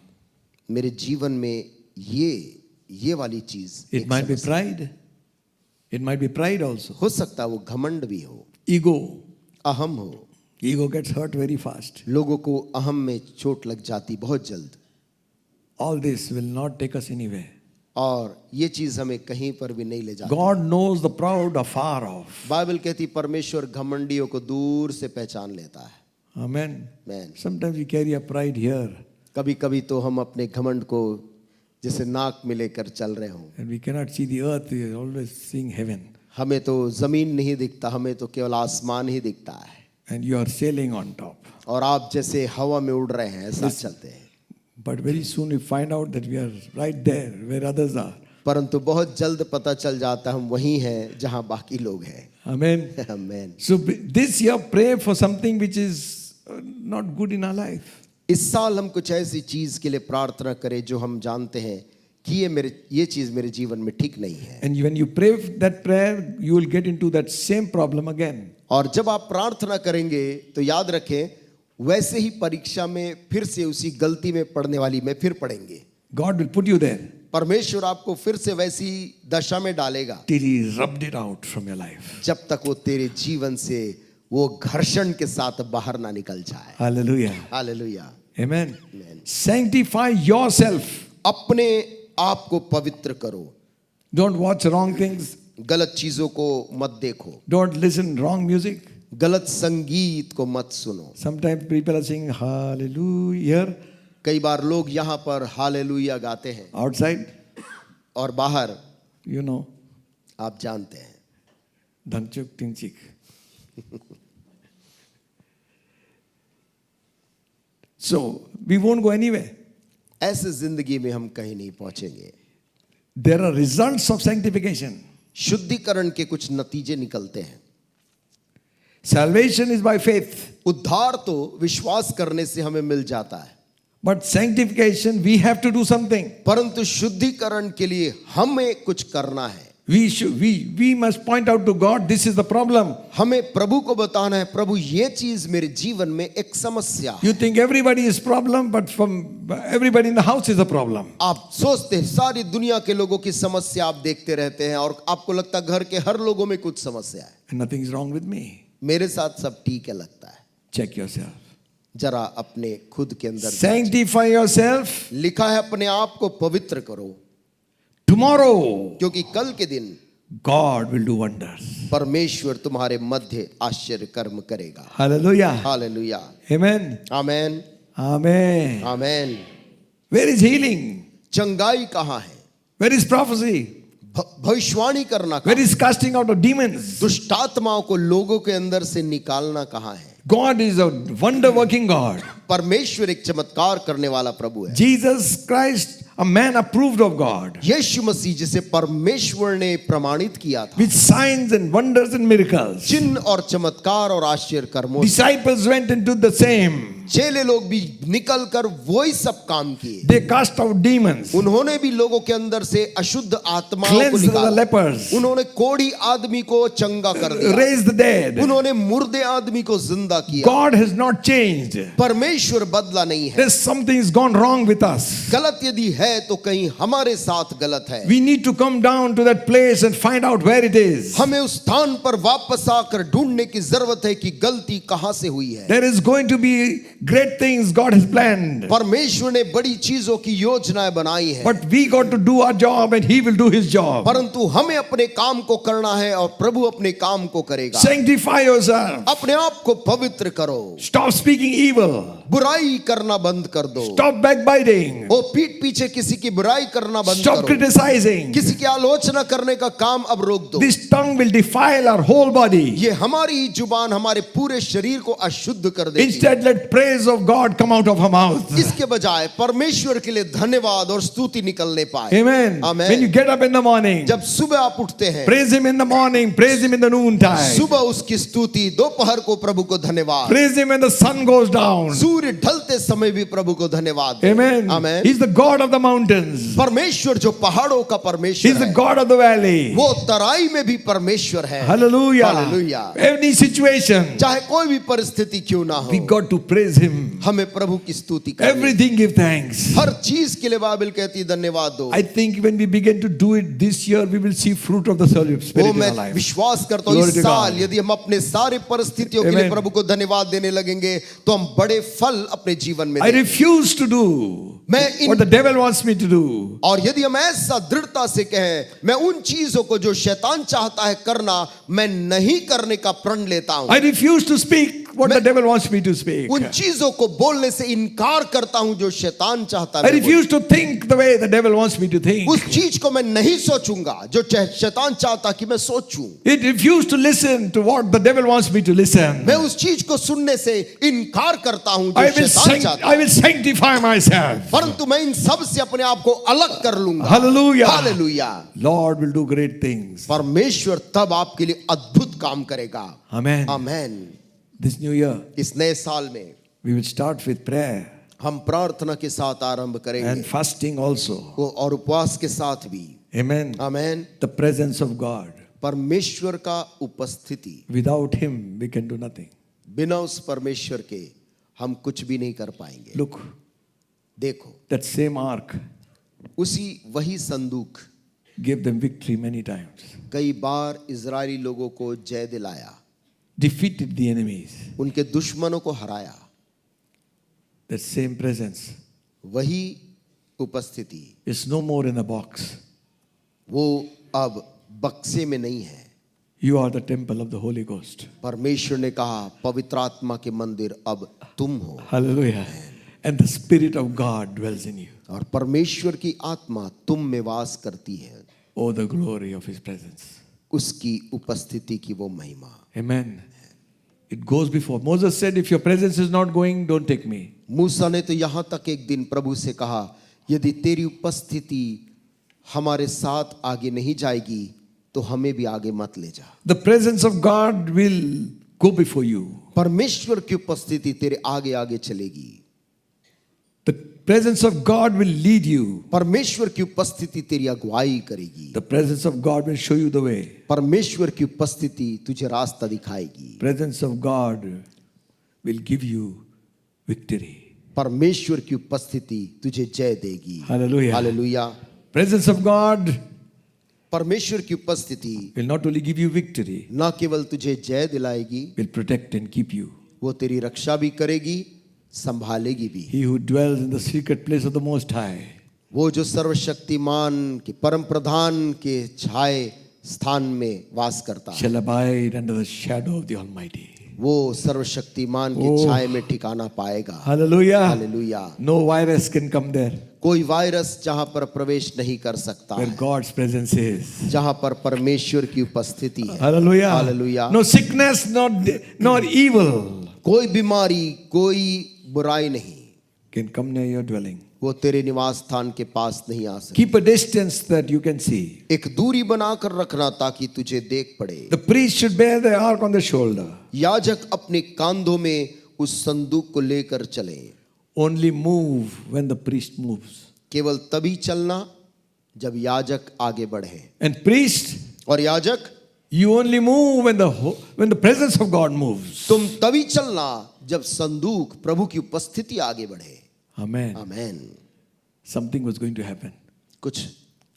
[SPEAKER 2] मेरे जीवन में ये वाली चीज,
[SPEAKER 3] It
[SPEAKER 2] एक
[SPEAKER 3] might be
[SPEAKER 2] समस्या-
[SPEAKER 3] pride. It might be pride also.
[SPEAKER 2] हो सकता है वो घमंड भी हो,
[SPEAKER 3] Ego.
[SPEAKER 2] अहम हो।
[SPEAKER 3] Ego gets hurt very fast.
[SPEAKER 2] लोगों को अहम में चोट लग जाती बहुत जल्द,
[SPEAKER 3] All this will not take us anywhere.
[SPEAKER 2] और ये चीज हमें कहीं पर भी नहीं ले जाती।
[SPEAKER 3] God knows the proud afar off.
[SPEAKER 2] Bible कहती परमेश्वर घमंडियों को दूर से पहचान लेता है।
[SPEAKER 3] Amen.
[SPEAKER 2] Man,
[SPEAKER 3] Sometimes we carry a pride here
[SPEAKER 2] कभी कभी तो हम अपने घमंड को जैसे नाक में लेकर चल रहे हों।
[SPEAKER 3] and we cannot see the earth. We are always seeing heaven.
[SPEAKER 2] हमें तो जमीन नहीं दिखता, हमें तो केवल आसमान ही दिखता है,
[SPEAKER 3] And you are sailing on top.
[SPEAKER 2] और आप जैसे हवा में उड़ रहे हैं ऐसा चलते हैं।
[SPEAKER 3] But very soon we find out that we are right there where others are.
[SPEAKER 2] परंतु बहुत जल्द पता चल जाता है हम वहीं हैं जहां बाकी लोग हैं।
[SPEAKER 3] Amen.
[SPEAKER 2] आमीन।
[SPEAKER 3] So this year pray for something which is not good in our life.
[SPEAKER 2] इस साल हम कुछ ऐसी चीज के लिए प्रार्थना करें जो हम जानते हैं कि ये चीज मेरे जीवन में ठीक नहीं है।
[SPEAKER 3] And when you pray that prayer, you will get into that same problem again.
[SPEAKER 2] और जब आप प्रार्थना करेंगे तो याद रखें वैसे ही परीक्षा में फिर से उसी गलती में पड़ने वाली में फिर पड़ेंगे।
[SPEAKER 3] God will put you there.
[SPEAKER 2] परमेश्वर आपको फिर से वैसी दशा में डालेगा
[SPEAKER 3] till He rubbed it out from your life.
[SPEAKER 2] जब तक वो तेरे जीवन से वो घर्षण के साथ बाहर ना निकल जाए।
[SPEAKER 3] Hallelujah.
[SPEAKER 2] Hallelujah.
[SPEAKER 3] Amen.
[SPEAKER 2] Amen.
[SPEAKER 3] Sanctify yourself.
[SPEAKER 2] अपने आप को पवित्र करो।
[SPEAKER 3] Don't watch wrong things.
[SPEAKER 2] गलत चीजों को मत देखो।
[SPEAKER 3] Don't listen wrong music.
[SPEAKER 2] गलत संगीत को मत सुनो।
[SPEAKER 3] Sometimes people are singing hallelujah
[SPEAKER 2] कई बार लोग यहाँ पर हालेलुया गाते हैं
[SPEAKER 3] outside.
[SPEAKER 2] और बाहर
[SPEAKER 3] You know,
[SPEAKER 2] आप जानते हैं
[SPEAKER 3] dangchuk tingchik. So we won't go anywhere.
[SPEAKER 2] ऐसे जिंदगी में हम कहीं नहीं पहुंचेंगे।
[SPEAKER 3] There are results of sanctification.
[SPEAKER 2] शुद्धिकरण के कुछ नतीजे निकलते हैं।
[SPEAKER 3] Salvation is by faith.
[SPEAKER 2] उद्धार तो विश्वास करने से हमें मिल जाता है,
[SPEAKER 3] But sanctification, we have to do something.
[SPEAKER 2] परंतु शुद्धिकरण के लिए हमें कुछ करना है।
[SPEAKER 3] We must point out to God, this is the problem.
[SPEAKER 2] हमें प्रभु को बताना है, प्रभु ये चीज मेरे जीवन में एक समस्या है।
[SPEAKER 3] You think everybody is problem, but from everybody in the house is a problem.
[SPEAKER 2] आप सोचते हैं सारी दुनिया के लोगों की समस्या आप देखते रहते हैं और आपको लगता है घर के हर लोगों में कुछ समस्या है।
[SPEAKER 3] And nothing is wrong with me.
[SPEAKER 2] मेरे साथ सब ठीक है लगता है।
[SPEAKER 3] Check yourself.
[SPEAKER 2] जरा अपने खुद के अंदर
[SPEAKER 3] Sanctify yourself.
[SPEAKER 2] लिखा है अपने आप को पवित्र करो,
[SPEAKER 3] Tomorrow,
[SPEAKER 2] क्योंकि कल के दिन
[SPEAKER 3] God will do wonders.
[SPEAKER 2] परमेश्वर तुम्हारे मध्य आश्चर्य कर्म करेगा।
[SPEAKER 3] Hallelujah.
[SPEAKER 2] Hallelujah.
[SPEAKER 3] Amen.
[SPEAKER 2] Amen.
[SPEAKER 3] Amen.
[SPEAKER 2] Amen.
[SPEAKER 3] Where is healing?
[SPEAKER 2] चंगाई कहाँ है?
[SPEAKER 3] Where is prophecy?
[SPEAKER 2] भविष्यवाणी करना
[SPEAKER 3] Where
[SPEAKER 2] कहाँ?
[SPEAKER 3] is casting out of demons?
[SPEAKER 2] दुष्ट आत्माओं को लोगों के अंदर से निकालना कहाँ है?
[SPEAKER 3] God is a wonder working God.
[SPEAKER 2] परमेश्वर एक चमत्कार करने वाला प्रभु है।
[SPEAKER 3] Jesus Christ, a man approved of God,
[SPEAKER 2] यीशु मसीह जिसे परमेश्वर ने प्रमाणित किया था,
[SPEAKER 3] with signs and wonders and miracles.
[SPEAKER 2] चिन्ह और चमत्कार और आश्चर्य कर्मों से
[SPEAKER 3] Disciples went and did the same.
[SPEAKER 2] चेले लोग भी निकलकर वही सब काम किए।
[SPEAKER 3] They cast out demons,
[SPEAKER 2] उन्होंने भी लोगों के अंदर से अशुद्ध आत्माओं को
[SPEAKER 3] cleansed the
[SPEAKER 2] निकाला।
[SPEAKER 3] lepers,
[SPEAKER 2] उन्होंने कोढ़ी आदमी को चंगा कर दिया,
[SPEAKER 3] raised the dead.
[SPEAKER 2] उन्होंने मुर्दे आदमी को जिंदा किया।
[SPEAKER 3] God has not changed.
[SPEAKER 2] परमेश्वर बदला नहीं है।
[SPEAKER 3] There's something has gone wrong with us.
[SPEAKER 2] गलत यदि है तो कहीं हमारे साथ गलत है।
[SPEAKER 3] We need to come down to that place and find out where it is.
[SPEAKER 2] हमें उस स्थान पर वापस आकर ढूंढने की जरूरत है कि गलती कहां से हुई है।
[SPEAKER 3] There is going to be great things God has planned.
[SPEAKER 2] परमेश्वर ने बड़ी चीजों की योजनाएं बनाई है,
[SPEAKER 3] But we got to do our job and He will do His job.
[SPEAKER 2] परंतु हमें अपने काम को करना है और प्रभु अपने काम को करेगा।
[SPEAKER 3] Sanctify yourself.
[SPEAKER 2] अपने आप को पवित्र करो,
[SPEAKER 3] Stop speaking evil.
[SPEAKER 2] बुराई करना बंद कर दो।
[SPEAKER 3] Stop backbiting.
[SPEAKER 2] ओ पीठ पीछे किसी की बुराई करना बंद
[SPEAKER 3] Stop
[SPEAKER 2] करो।
[SPEAKER 3] criticizing.
[SPEAKER 2] किसी की आलोचना करने का काम अब रोक दो।
[SPEAKER 3] This tongue will defile our whole body.
[SPEAKER 2] ये हमारी जुबान हमारे पूरे शरीर को अशुद्ध कर देगी।
[SPEAKER 3] Instead, let praise of God come out of our mouth.
[SPEAKER 2] इसके बजाय परमेश्वर के लिए धन्यवाद और स्तुति निकलने पाए।
[SPEAKER 3] Amen.
[SPEAKER 2] Amen.
[SPEAKER 3] When you get up in the morning,
[SPEAKER 2] जब सुबह आप उठते हैं,
[SPEAKER 3] praise Him in the morning, praise Him in the noon time,
[SPEAKER 2] सुबह उसकी स्तुति, दोपहर को प्रभु को धन्यवाद,
[SPEAKER 3] praise Him when the sun goes down.
[SPEAKER 2] सूर्य ढलते समय भी प्रभु को धन्यवाद।
[SPEAKER 3] Amen.
[SPEAKER 2] Amen.
[SPEAKER 3] He's the God of the mountains.
[SPEAKER 2] परमेश्वर जो पहाड़ों का परमेश्वर
[SPEAKER 3] He's the
[SPEAKER 2] है,
[SPEAKER 3] God of the valley.
[SPEAKER 2] वो तराई में भी परमेश्वर है।
[SPEAKER 3] Hallelujah.
[SPEAKER 2] Hallelujah.
[SPEAKER 3] Any situation,
[SPEAKER 2] चाहे कोई भी परिस्थिति क्यों ना
[SPEAKER 3] we
[SPEAKER 2] हो,
[SPEAKER 3] got to praise Him.
[SPEAKER 2] हमें प्रभु की स्तुति करनी।
[SPEAKER 3] Everything give thanks.
[SPEAKER 2] हर चीज के लिए बाइबल कहती है धन्यवाद दो।
[SPEAKER 3] I think when we begin to do it this year, we will see fruit of the Spirit
[SPEAKER 2] वो
[SPEAKER 3] in
[SPEAKER 2] मैं
[SPEAKER 3] our life.
[SPEAKER 2] विश्वास करता हूँ
[SPEAKER 3] Glory
[SPEAKER 2] इस
[SPEAKER 3] to
[SPEAKER 2] साल
[SPEAKER 3] God.
[SPEAKER 2] यदि हम अपने सारे परिस्थितियों के लिए
[SPEAKER 3] Amen.
[SPEAKER 2] प्रभु को धन्यवाद देने लगेंगे तो हम बड़े फल अपने जीवन में
[SPEAKER 3] I
[SPEAKER 2] देंगे।
[SPEAKER 3] refuse to do
[SPEAKER 2] मैं
[SPEAKER 3] what the devil wants me to do.
[SPEAKER 2] और यदि हम ऐसा दृढ़ता से कहें मैं उन चीजों को जो शैतान चाहता है करना मैं नहीं करने का प्रण लेता हूं,
[SPEAKER 3] I refuse to speak what the devil wants me to speak.
[SPEAKER 2] उन चीजों को बोलने से इनकार करता हूं जो शैतान चाहता
[SPEAKER 3] I
[SPEAKER 2] है मैं
[SPEAKER 3] refuse to think the way the devil wants me to think.
[SPEAKER 2] उस चीज को मैं नहीं सोचूंगा जो शैतान चाहता कि मैं सोचूं।
[SPEAKER 3] It refused to listen to what the devil wants me to listen.
[SPEAKER 2] मैं उस चीज को सुनने से इनकार करता हूं जो शैतान चाहता
[SPEAKER 3] I
[SPEAKER 2] है,
[SPEAKER 3] will sanctify myself.
[SPEAKER 2] परंतु मैं इन सब से अपने आप को अलग कर लूंगा।
[SPEAKER 3] Hallelujah.
[SPEAKER 2] Hallelujah.
[SPEAKER 3] Lord will do great things.
[SPEAKER 2] परमेश्वर तब आपके लिए अद्भुत काम करेगा।
[SPEAKER 3] Amen.
[SPEAKER 2] Amen.
[SPEAKER 3] This new year,
[SPEAKER 2] इस नए साल में
[SPEAKER 3] we will start with prayer
[SPEAKER 2] हम प्रार्थना के साथ आरंभ करेंगे
[SPEAKER 3] and fasting also.
[SPEAKER 2] और उपवास के साथ भी।
[SPEAKER 3] Amen.
[SPEAKER 2] Amen.
[SPEAKER 3] The presence of God.
[SPEAKER 2] परमेश्वर का उपस्थिति,
[SPEAKER 3] Without Him, we can do nothing.
[SPEAKER 2] बिना उस परमेश्वर के हम कुछ भी नहीं कर पाएंगे।
[SPEAKER 3] Look,
[SPEAKER 2] देखो
[SPEAKER 3] that same ark,
[SPEAKER 2] उसी वही संदूक
[SPEAKER 3] gave them victory many times,
[SPEAKER 2] कई बार इजरायली लोगों को जय दिलाया,
[SPEAKER 3] defeated the enemies.
[SPEAKER 2] उनके दुश्मनों को हराया।
[SPEAKER 3] That same presence
[SPEAKER 2] वही उपस्थिति
[SPEAKER 3] is no more in a box.
[SPEAKER 2] वो अब बक्से में नहीं है।
[SPEAKER 3] You are the temple of the Holy Ghost.
[SPEAKER 2] परमेश्वर ने कहा पवित्र आत्मा के मंदिर अब तुम हो,
[SPEAKER 3] Hallelujah. And the Spirit of God dwells in you.
[SPEAKER 2] और परमेश्वर की आत्मा तुम में वास करती है।
[SPEAKER 3] Oh, the glory of His presence.
[SPEAKER 2] उसकी उपस्थिति की वो महिमा।
[SPEAKER 3] Amen. It goes before. Moses said, if your presence is not going, don't take me.
[SPEAKER 2] मूसा ने तो यहाँ तक एक दिन प्रभु से कहा, यदि तेरी उपस्थिति हमारे साथ आगे नहीं जाएगी तो हमें भी आगे मत ले जा।
[SPEAKER 3] The presence of God will go before you.
[SPEAKER 2] परमेश्वर की उपस्थिति तेरे आगे आगे चलेगी।
[SPEAKER 3] The presence of God will lead you.
[SPEAKER 2] परमेश्वर की उपस्थिति तेरी अगुवाई करेगी।
[SPEAKER 3] The presence of God will show you the way.
[SPEAKER 2] परमेश्वर की उपस्थिति तुझे रास्ता दिखाएगी।
[SPEAKER 3] Presence of God will give you victory.
[SPEAKER 2] परमेश्वर की उपस्थिति तुझे जय देगी।
[SPEAKER 3] Hallelujah.
[SPEAKER 2] Hallelujah.
[SPEAKER 3] Presence of God
[SPEAKER 2] परमेश्वर की उपस्थिति
[SPEAKER 3] will not only give you victory,
[SPEAKER 2] न केवल तुझे जय दिलाएगी,
[SPEAKER 3] will protect and keep you.
[SPEAKER 2] वो तेरी रक्षा भी करेगी, संभालेगी भी।
[SPEAKER 3] He who dwells in the secret place of the Most High
[SPEAKER 2] वो जो सर्वशक्तिमान के परम प्रधान के छाए स्थान में वास करता है,
[SPEAKER 3] shall abide under the shadow of the Almighty.
[SPEAKER 2] वो सर्वशक्तिमान के
[SPEAKER 3] Oh.
[SPEAKER 2] छाए में ठिकाना पाएगा।
[SPEAKER 3] Hallelujah.
[SPEAKER 2] Hallelujah.
[SPEAKER 3] No virus can come there
[SPEAKER 2] कोई वायरस जहां पर प्रवेश नहीं कर सकता
[SPEAKER 3] where
[SPEAKER 2] है,
[SPEAKER 3] God's presence is.
[SPEAKER 2] जहां पर परमेश्वर की उपस्थिति है।
[SPEAKER 3] Hallelujah.
[SPEAKER 2] Hallelujah.
[SPEAKER 3] No sickness, nor evil
[SPEAKER 2] कोई बीमारी, कोई बुराई नहीं
[SPEAKER 3] can come near your dwelling.
[SPEAKER 2] वो तेरे निवास स्थान के पास नहीं आ सकती।
[SPEAKER 3] Keep a distance that you can see.
[SPEAKER 2] एक दूरी बनाकर रखना ताकि तुझे देख पड़े।
[SPEAKER 3] The priest should bear the ark on the shoulder.
[SPEAKER 2] याजक अपने कांधों में उस संदूक को लेकर चले।
[SPEAKER 3] Only move when the priest moves.
[SPEAKER 2] केवल तभी चलना जब याजक आगे बढ़े।
[SPEAKER 3] And priest,
[SPEAKER 2] और याजक
[SPEAKER 3] you only move when the presence of God moves.
[SPEAKER 2] तुम तभी चलना जब संदूक प्रभु की उपस्थिति आगे बढ़े।
[SPEAKER 3] Amen.
[SPEAKER 2] Amen.
[SPEAKER 3] Something was going to happen
[SPEAKER 2] कुछ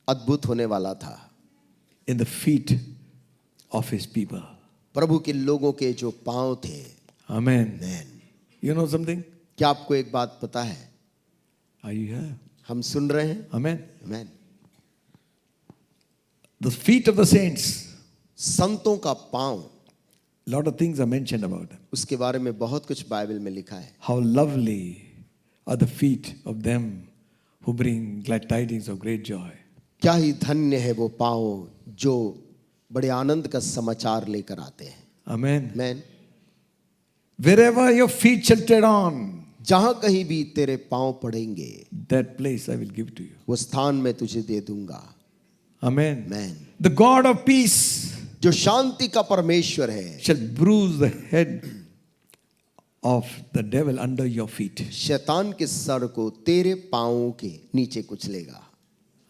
[SPEAKER 2] अद्भुत होने वाला था
[SPEAKER 3] in the feet of His people.
[SPEAKER 2] प्रभु के लोगों के जो पांव थे।
[SPEAKER 3] Amen.
[SPEAKER 2] Amen.
[SPEAKER 3] You know something?
[SPEAKER 2] क्या आपको एक बात पता है?
[SPEAKER 3] Are you here?
[SPEAKER 2] हम सुन रहे हैं।
[SPEAKER 3] Amen.
[SPEAKER 2] Amen.
[SPEAKER 3] The feet of the saints.
[SPEAKER 2] संतों का पांव,
[SPEAKER 3] A lot of things are mentioned about them.
[SPEAKER 2] उसके बारे में बहुत कुछ बाइबल में लिखा है।
[SPEAKER 3] How lovely are the feet of them who bring glad tidings of great joy.
[SPEAKER 2] क्या ही धन्य है वो पांव जो बड़े आनंद का समाचार लेकर आते हैं।
[SPEAKER 3] Amen.
[SPEAKER 2] Amen.
[SPEAKER 3] Wherever your feet shall tread on,
[SPEAKER 2] जहां कहीं भी तेरे पांव पड़ेंगे,
[SPEAKER 3] that place I will give to you.
[SPEAKER 2] वो स्थान मैं तुझे दे दूंगा।
[SPEAKER 3] Amen.
[SPEAKER 2] Amen.
[SPEAKER 3] The God of peace
[SPEAKER 2] जो शांति का परमेश्वर है,
[SPEAKER 3] shall bruise the head of the devil under your feet.
[SPEAKER 2] शैतान के सर को तेरे पांवों के नीचे कुचलेगा।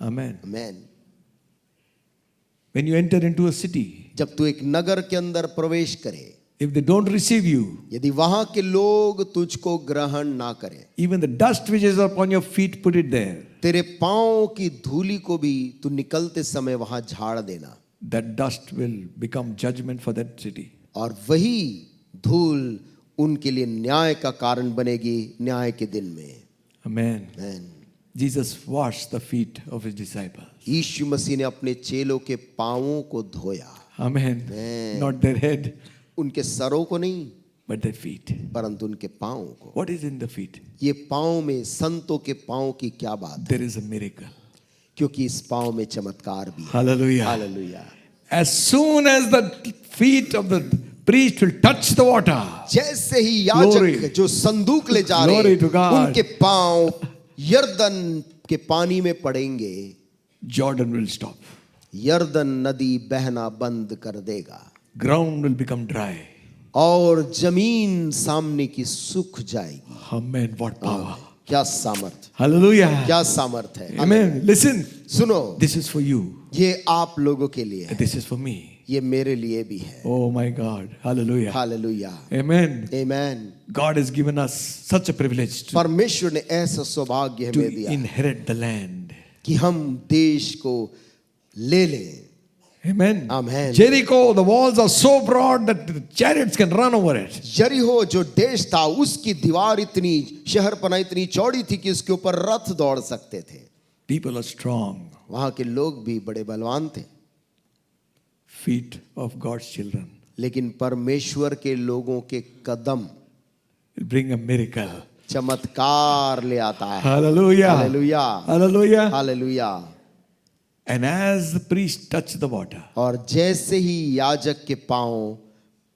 [SPEAKER 3] Amen.
[SPEAKER 2] Amen.
[SPEAKER 3] When you enter into a city,
[SPEAKER 2] जब तू एक नगर के अंदर प्रवेश करे,
[SPEAKER 3] if they don't receive you,
[SPEAKER 2] यदि वहां के लोग तुझको ग्रहण ना करें,
[SPEAKER 3] even the dust which is upon your feet, put it there.
[SPEAKER 2] तेरे पांव की धूली को भी तू निकलते समय वहां झाड़ देना,
[SPEAKER 3] That dust will become judgment for that city.
[SPEAKER 2] और वही धूल उनके लिए न्याय का कारण बनेगी न्याय के दिन में।
[SPEAKER 3] Amen.
[SPEAKER 2] Amen.
[SPEAKER 3] Jesus washed the feet of His disciples.
[SPEAKER 2] यीशु मसीह ने अपने चेलों के पांवों को धोया।
[SPEAKER 3] Amen.
[SPEAKER 2] Amen.
[SPEAKER 3] Not their head,
[SPEAKER 2] उनके सरों को नहीं,
[SPEAKER 3] but their feet.
[SPEAKER 2] परंतु उनके पांवों को।
[SPEAKER 3] What is in the feet?
[SPEAKER 2] ये पांव में, संतों के पांव की क्या बात है?
[SPEAKER 3] There is a miracle.
[SPEAKER 2] क्योंकि इस पांव में चमत्कार भी है।
[SPEAKER 3] Hallelujah.
[SPEAKER 2] Hallelujah.
[SPEAKER 3] As soon as the feet of the priest will touch the water,
[SPEAKER 2] जैसे ही याजक
[SPEAKER 3] Glory.
[SPEAKER 2] जो संदूक ले जा रहे
[SPEAKER 3] Glory to God.
[SPEAKER 2] उनके पांव यर्दन के पानी में पड़ेंगे,
[SPEAKER 3] Jordan will stop.
[SPEAKER 2] यर्दन नदी बहना बंद कर देगा
[SPEAKER 3] Ground will become dry.
[SPEAKER 2] और जमीन सामने की सूख जाएगी।
[SPEAKER 3] Amen. What power.
[SPEAKER 2] क्या सामर्थ,
[SPEAKER 3] Hallelujah.
[SPEAKER 2] क्या सामर्थ है।
[SPEAKER 3] Amen. Listen,
[SPEAKER 2] सुनो,
[SPEAKER 3] this is for you.
[SPEAKER 2] ये आप लोगों के लिए है,
[SPEAKER 3] This is for me.
[SPEAKER 2] ये मेरे लिए भी है।
[SPEAKER 3] Oh my God. Hallelujah.
[SPEAKER 2] Hallelujah.
[SPEAKER 3] Amen.
[SPEAKER 2] Amen.
[SPEAKER 3] God has given us such a privilege to
[SPEAKER 2] परमेश्वर ने ऐसा सौभाग्य हमें दिया
[SPEAKER 3] inherit the land.
[SPEAKER 2] कि हम देश को ले लें।
[SPEAKER 3] Amen.
[SPEAKER 2] Amen.
[SPEAKER 3] Jericho, the walls are so broad that the chariots can run over it.
[SPEAKER 2] यरीहो जो देश था उसकी दीवार इतनी शहरपना इतनी चौड़ी थी कि उसके ऊपर रथ दौड़ सकते थे।
[SPEAKER 3] People are strong.
[SPEAKER 2] वहां के लोग भी बड़े बलवान थे,
[SPEAKER 3] Feet of God's children
[SPEAKER 2] लेकिन परमेश्वर के लोगों के कदम
[SPEAKER 3] will bring a miracle.
[SPEAKER 2] चमत्कार ले आता है।
[SPEAKER 3] Hallelujah.
[SPEAKER 2] Hallelujah,
[SPEAKER 3] Hallelujah.
[SPEAKER 2] Hallelujah.
[SPEAKER 3] And as the priest touched the water,
[SPEAKER 2] और जैसे ही याजक के पांव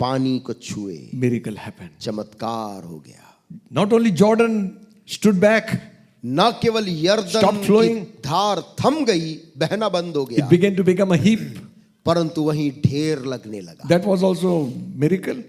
[SPEAKER 2] पानी को छुए,
[SPEAKER 3] miracle happened.
[SPEAKER 2] चमत्कार हो गया।
[SPEAKER 3] Not only Jordan stood back,
[SPEAKER 2] न केवल यरदन
[SPEAKER 3] Stopped
[SPEAKER 2] की
[SPEAKER 3] flowing.
[SPEAKER 2] धार थम गई, बहना बंद हो गया,
[SPEAKER 3] it began to become a heap.
[SPEAKER 2] परंतु वहीं ढेर लगने लगा।
[SPEAKER 3] That was also miracle.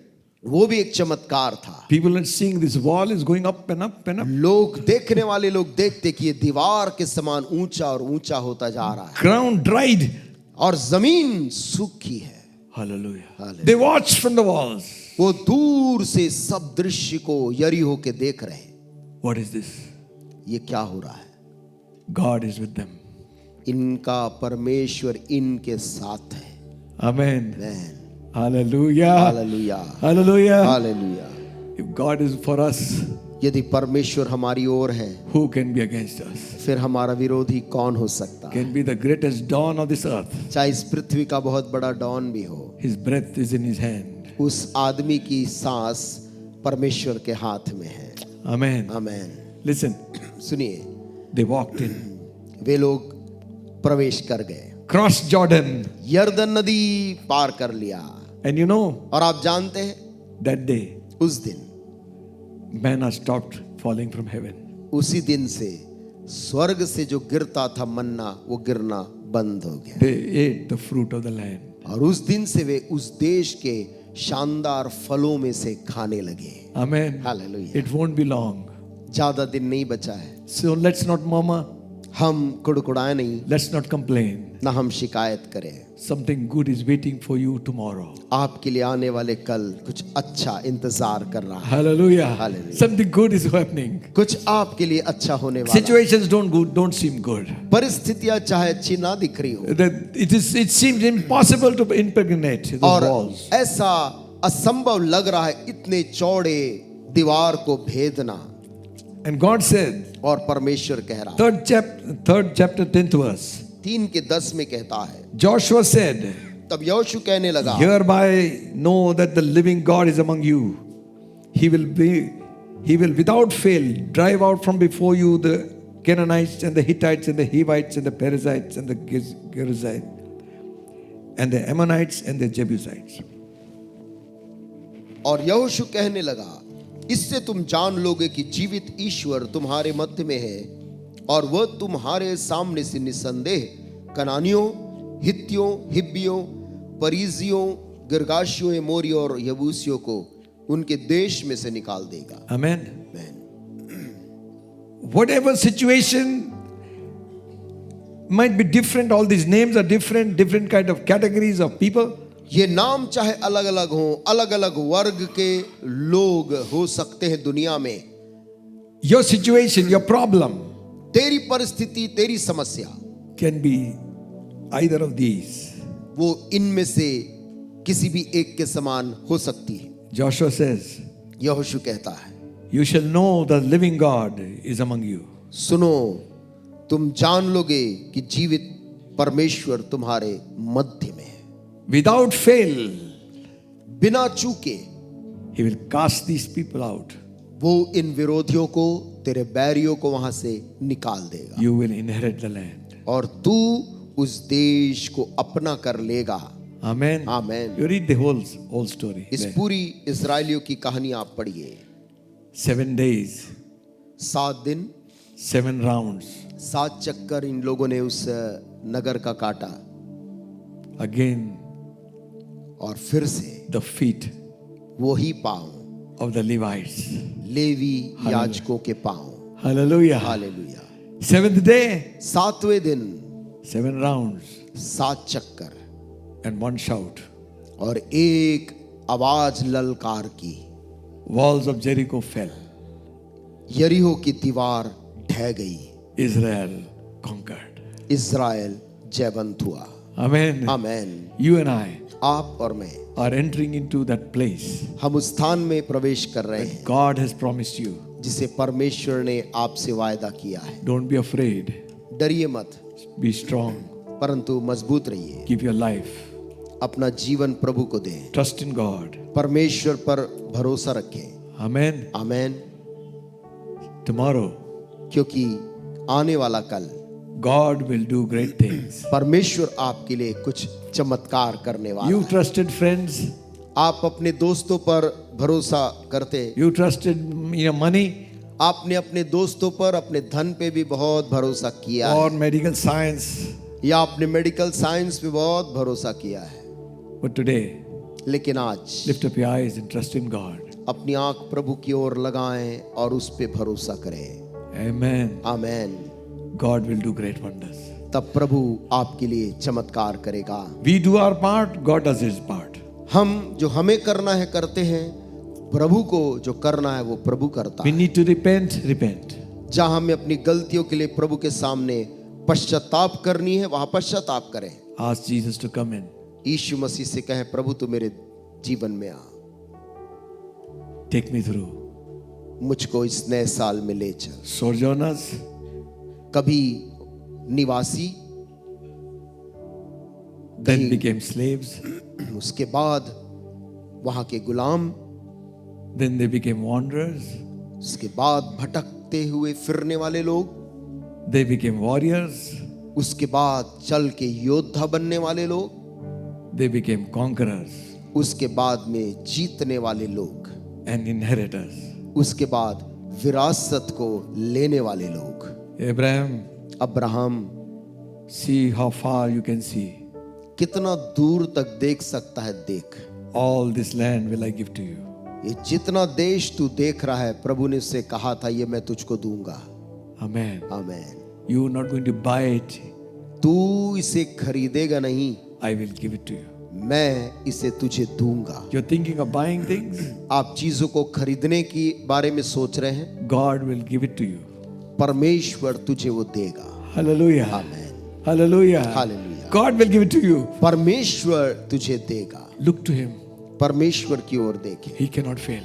[SPEAKER 2] वो भी एक चमत्कार था।
[SPEAKER 3] People are seeing this wall is going up and up and up.
[SPEAKER 2] लोग देखने वाले लोग देखते कि ये दीवार के समान ऊंचा और ऊंचा होता जा रहा है
[SPEAKER 3] Ground dried.
[SPEAKER 2] और जमीन सूखी है।
[SPEAKER 3] Hallelujah.
[SPEAKER 2] Hallelujah.
[SPEAKER 3] They watched from the walls.
[SPEAKER 2] वो दूर से सब दृश्य को यरीहो के देख रहे हैं।
[SPEAKER 3] What is this?
[SPEAKER 2] ये क्या हो रहा है?
[SPEAKER 3] God is with them.
[SPEAKER 2] इनका परमेश्वर इनके साथ है।
[SPEAKER 3] Amen.
[SPEAKER 2] Amen.
[SPEAKER 3] Hallelujah.
[SPEAKER 2] Hallelujah,
[SPEAKER 3] Hallelujah.
[SPEAKER 2] Hallelujah.
[SPEAKER 3] If God is for us,
[SPEAKER 2] यदि परमेश्वर हमारी ओर है,
[SPEAKER 3] who can be against us?
[SPEAKER 2] फिर हमारा विरोधी कौन हो सकता है?
[SPEAKER 3] Can be the greatest dawn of this earth.
[SPEAKER 2] चाहे इस पृथ्वी का बहुत बड़ा डॉन भी हो,
[SPEAKER 3] His breath is in his hand.
[SPEAKER 2] उस आदमी की सांस परमेश्वर के हाथ में है।
[SPEAKER 3] Amen.
[SPEAKER 2] आमेन।
[SPEAKER 3] Listen,
[SPEAKER 2] सुनिए,
[SPEAKER 3] they walked in,
[SPEAKER 2] वे लोग प्रवेश कर गए,
[SPEAKER 3] crossed Jordan,
[SPEAKER 2] यरदन नदी पार कर लिया।
[SPEAKER 3] and you know,
[SPEAKER 2] और आप जानते हैं,
[SPEAKER 3] that day,
[SPEAKER 2] उस दिन,
[SPEAKER 3] manna stopped falling from heaven.
[SPEAKER 2] उसी दिन से स्वर्ग से जो गिरता था मन्ना, वो गिरना बंद हो गया।
[SPEAKER 3] They ate the fruit of the land.
[SPEAKER 2] और उस दिन से वे उस देश के शानदार फलों में से खाने लगे।
[SPEAKER 3] Amen.
[SPEAKER 2] Hallelujah.
[SPEAKER 3] It won't be long.
[SPEAKER 2] ज्यादा दिन नहीं बचा है।
[SPEAKER 3] So let's not murmur.
[SPEAKER 2] हम कुड़कुड़ाए नहीं,
[SPEAKER 3] Let's not complain.
[SPEAKER 2] ना हम शिकायत करें।
[SPEAKER 3] Something good is waiting for you tomorrow.
[SPEAKER 2] आपके लिए आने वाले कल कुछ अच्छा इंतजार कर रहा है।
[SPEAKER 3] Hallelujah.
[SPEAKER 2] Hallelujah.
[SPEAKER 3] Something good is happening.
[SPEAKER 2] कुछ आपके लिए अच्छा होने वाला है।
[SPEAKER 3] Situations don't seem good.
[SPEAKER 2] परिस्थितियां चाहे अच्छी ना दिख रही हो,
[SPEAKER 3] It seems impossible to impregnate those
[SPEAKER 2] और
[SPEAKER 3] walls.
[SPEAKER 2] ऐसा असंभव लग रहा है इतने चौड़े दीवार को भेदना।
[SPEAKER 3] And God said,
[SPEAKER 2] और परमेश्वर कह रहा है,
[SPEAKER 3] third chapter 10th verse,
[SPEAKER 2] 3:10 में कहता है,
[SPEAKER 3] Joshua said,
[SPEAKER 2] तब यहोशू कहने लगा,
[SPEAKER 3] hereby know that the living God is among you. He will without fail drive out from before you the Canaanites and the Hittites and the Hivites and the Perizzites and the Gerasites and the Ammonites and the Jebusites.
[SPEAKER 2] और यहोशू कहने लगा, इससे तुम जान लोगे कि जीवित ईश्वर तुम्हारे मध्य में है और वह तुम्हारे सामने से निसंदेह कनानियों, हित्तियों, हिब्बियों, परिज्जियों, गिर्गाशियों, एमोरियों और यबूसियों को उनके देश में से निकाल देगा।
[SPEAKER 3] Amen.
[SPEAKER 2] आमीन।
[SPEAKER 3] Whatever situation might be different, all these names are different kind of categories of people.
[SPEAKER 2] ये नाम चाहे अलग अलग हों, अलग अलग वर्ग के लोग हो सकते हैं दुनिया में।
[SPEAKER 3] Your situation, your problem
[SPEAKER 2] तेरी परिस्थिति, तेरी समस्या,
[SPEAKER 3] can be either of these.
[SPEAKER 2] वो इनमें से किसी भी एक के समान हो सकती है।
[SPEAKER 3] Joshua says,
[SPEAKER 2] यहोशू कहता है,
[SPEAKER 3] you shall know the living God is among you.
[SPEAKER 2] सुनो, तुम जान लोगे कि जीवित परमेश्वर तुम्हारे मध्य में है।
[SPEAKER 3] Without fail,
[SPEAKER 2] बिना चूके
[SPEAKER 3] he will cast these people out.
[SPEAKER 2] वो इन विरोधियों को, तेरे बैरियों को वहां से निकाल देगा,
[SPEAKER 3] You will inherit the land.
[SPEAKER 2] और तू उस देश को अपना कर लेगा।
[SPEAKER 3] Amen.
[SPEAKER 2] Amen.
[SPEAKER 3] You read the whole story.
[SPEAKER 2] इस
[SPEAKER 3] there.
[SPEAKER 2] पूरी इस्राएलियों की कहानी आप पढ़िए।
[SPEAKER 3] 7 days,
[SPEAKER 2] 7 दिन,
[SPEAKER 3] 7 rounds.
[SPEAKER 2] 7 चक्कर इन लोगों ने उस नगर का काटा,
[SPEAKER 3] Again,
[SPEAKER 2] और फिर से
[SPEAKER 3] the feet
[SPEAKER 2] वही पांव,
[SPEAKER 3] of the Levites.
[SPEAKER 2] लेवी याजकों के पांव।
[SPEAKER 3] Hallelujah.
[SPEAKER 2] हालेलुया।
[SPEAKER 3] 7th day,
[SPEAKER 2] 7वें दिन
[SPEAKER 3] 7 rounds
[SPEAKER 2] 7 चक्कर,
[SPEAKER 3] and 1 shout.
[SPEAKER 2] और एक आवाज ललकार की,
[SPEAKER 3] Walls of Jericho fell.
[SPEAKER 2] यरीहो की दीवार ढह गई,
[SPEAKER 3] Israel conquered.
[SPEAKER 2] इज़राइल जयवंत हुआ।
[SPEAKER 3] Amen.
[SPEAKER 2] Amen.
[SPEAKER 3] You and I
[SPEAKER 2] आप और मैं
[SPEAKER 3] are entering into that place
[SPEAKER 2] हम उस स्थान में प्रवेश कर रहे हैं
[SPEAKER 3] God has promised you.
[SPEAKER 2] जिसे परमेश्वर ने आपसे वायदा किया है।
[SPEAKER 3] Don't be afraid.
[SPEAKER 2] डरिए मत,
[SPEAKER 3] Be strong.
[SPEAKER 2] परंतु मजबूत रहिए।
[SPEAKER 3] Give your life.
[SPEAKER 2] अपना जीवन प्रभु को दें।
[SPEAKER 3] Trust in God.
[SPEAKER 2] परमेश्वर पर भरोसा रखें।
[SPEAKER 3] Amen.
[SPEAKER 2] आमेन।
[SPEAKER 3] Tomorrow,
[SPEAKER 2] क्योंकि आने वाला कल
[SPEAKER 3] God will do great things.
[SPEAKER 2] परमेश्वर आपके लिए कुछ चमत्कार करने वाला
[SPEAKER 3] You
[SPEAKER 2] है।
[SPEAKER 3] trusted friends.
[SPEAKER 2] आप अपने दोस्तों पर भरोसा करते,
[SPEAKER 3] You trusted in your money
[SPEAKER 2] आपने अपने दोस्तों पर, अपने धन पे भी बहुत भरोसा किया
[SPEAKER 3] or
[SPEAKER 2] है,
[SPEAKER 3] medical science.
[SPEAKER 2] या आपने मेडिकल साइंस पे बहुत भरोसा किया है।
[SPEAKER 3] But today,
[SPEAKER 2] लेकिन आज
[SPEAKER 3] lift up your eyes and trust in God.
[SPEAKER 2] अपनी आंख प्रभु की ओर लगाएं और उस पे भरोसा करें।
[SPEAKER 3] Amen.
[SPEAKER 2] Amen.
[SPEAKER 3] God will do great wonders.
[SPEAKER 2] तब प्रभु आपके लिए चमत्कार करेगा।
[SPEAKER 3] We do our part, God does his part.
[SPEAKER 2] हम जो हमें करना है करते हैं, प्रभु को जो करना है वो प्रभु करता
[SPEAKER 3] We
[SPEAKER 2] है।
[SPEAKER 3] need to repent.
[SPEAKER 2] जहां हमें अपनी गलतियों के लिए प्रभु के सामने पश्चाताप करनी है, वहां पश्चाताप करें।
[SPEAKER 3] Ask Jesus to come in.
[SPEAKER 2] यीशु मसीह से कहें, प्रभु तू मेरे जीवन में आ,
[SPEAKER 3] Take me through.
[SPEAKER 2] मुझको इस नए साल में ले चल।
[SPEAKER 3] Sojourners,
[SPEAKER 2] कभी निवासी,
[SPEAKER 3] then became slaves,
[SPEAKER 2] उसके बाद वहां के गुलाम,
[SPEAKER 3] then they became wanderers,
[SPEAKER 2] उसके बाद भटकते हुए फिरने वाले लोग,
[SPEAKER 3] they became warriors,
[SPEAKER 2] उसके बाद चल के योद्धा बनने वाले लोग,
[SPEAKER 3] they became conquerors
[SPEAKER 2] उसके बाद में जीतने वाले लोग,
[SPEAKER 3] and inheritors.
[SPEAKER 2] उसके बाद विरासत को लेने वाले लोग।
[SPEAKER 3] Abraham,
[SPEAKER 2] Abraham
[SPEAKER 3] see how far you can see.
[SPEAKER 2] कितना दूर तक देख सकता है, देख।
[SPEAKER 3] All this land will I give to you.
[SPEAKER 2] ये जितना देश तू देख रहा है, प्रभु ने उससे कहा था ये मैं तुझको दूंगा।
[SPEAKER 3] Amen.
[SPEAKER 2] Amen.
[SPEAKER 3] You are not going to buy it.
[SPEAKER 2] तू इसे खरीदेगा नहीं,
[SPEAKER 3] I will give it to you.
[SPEAKER 2] मैं इसे तुझे दूंगा।
[SPEAKER 3] You're thinking of buying things?
[SPEAKER 2] आप चीजों को खरीदने की बारे में सोच रहे हैं,
[SPEAKER 3] God will give it to you.
[SPEAKER 2] परमेश्वर तुझे वो देगा।
[SPEAKER 3] Hallelujah.
[SPEAKER 2] Amen.
[SPEAKER 3] Hallelujah.
[SPEAKER 2] Hallelujah.
[SPEAKER 3] God will give it to you.
[SPEAKER 2] परमेश्वर तुझे देगा।
[SPEAKER 3] Look to him.
[SPEAKER 2] परमेश्वर की ओर देखे,
[SPEAKER 3] He cannot fail.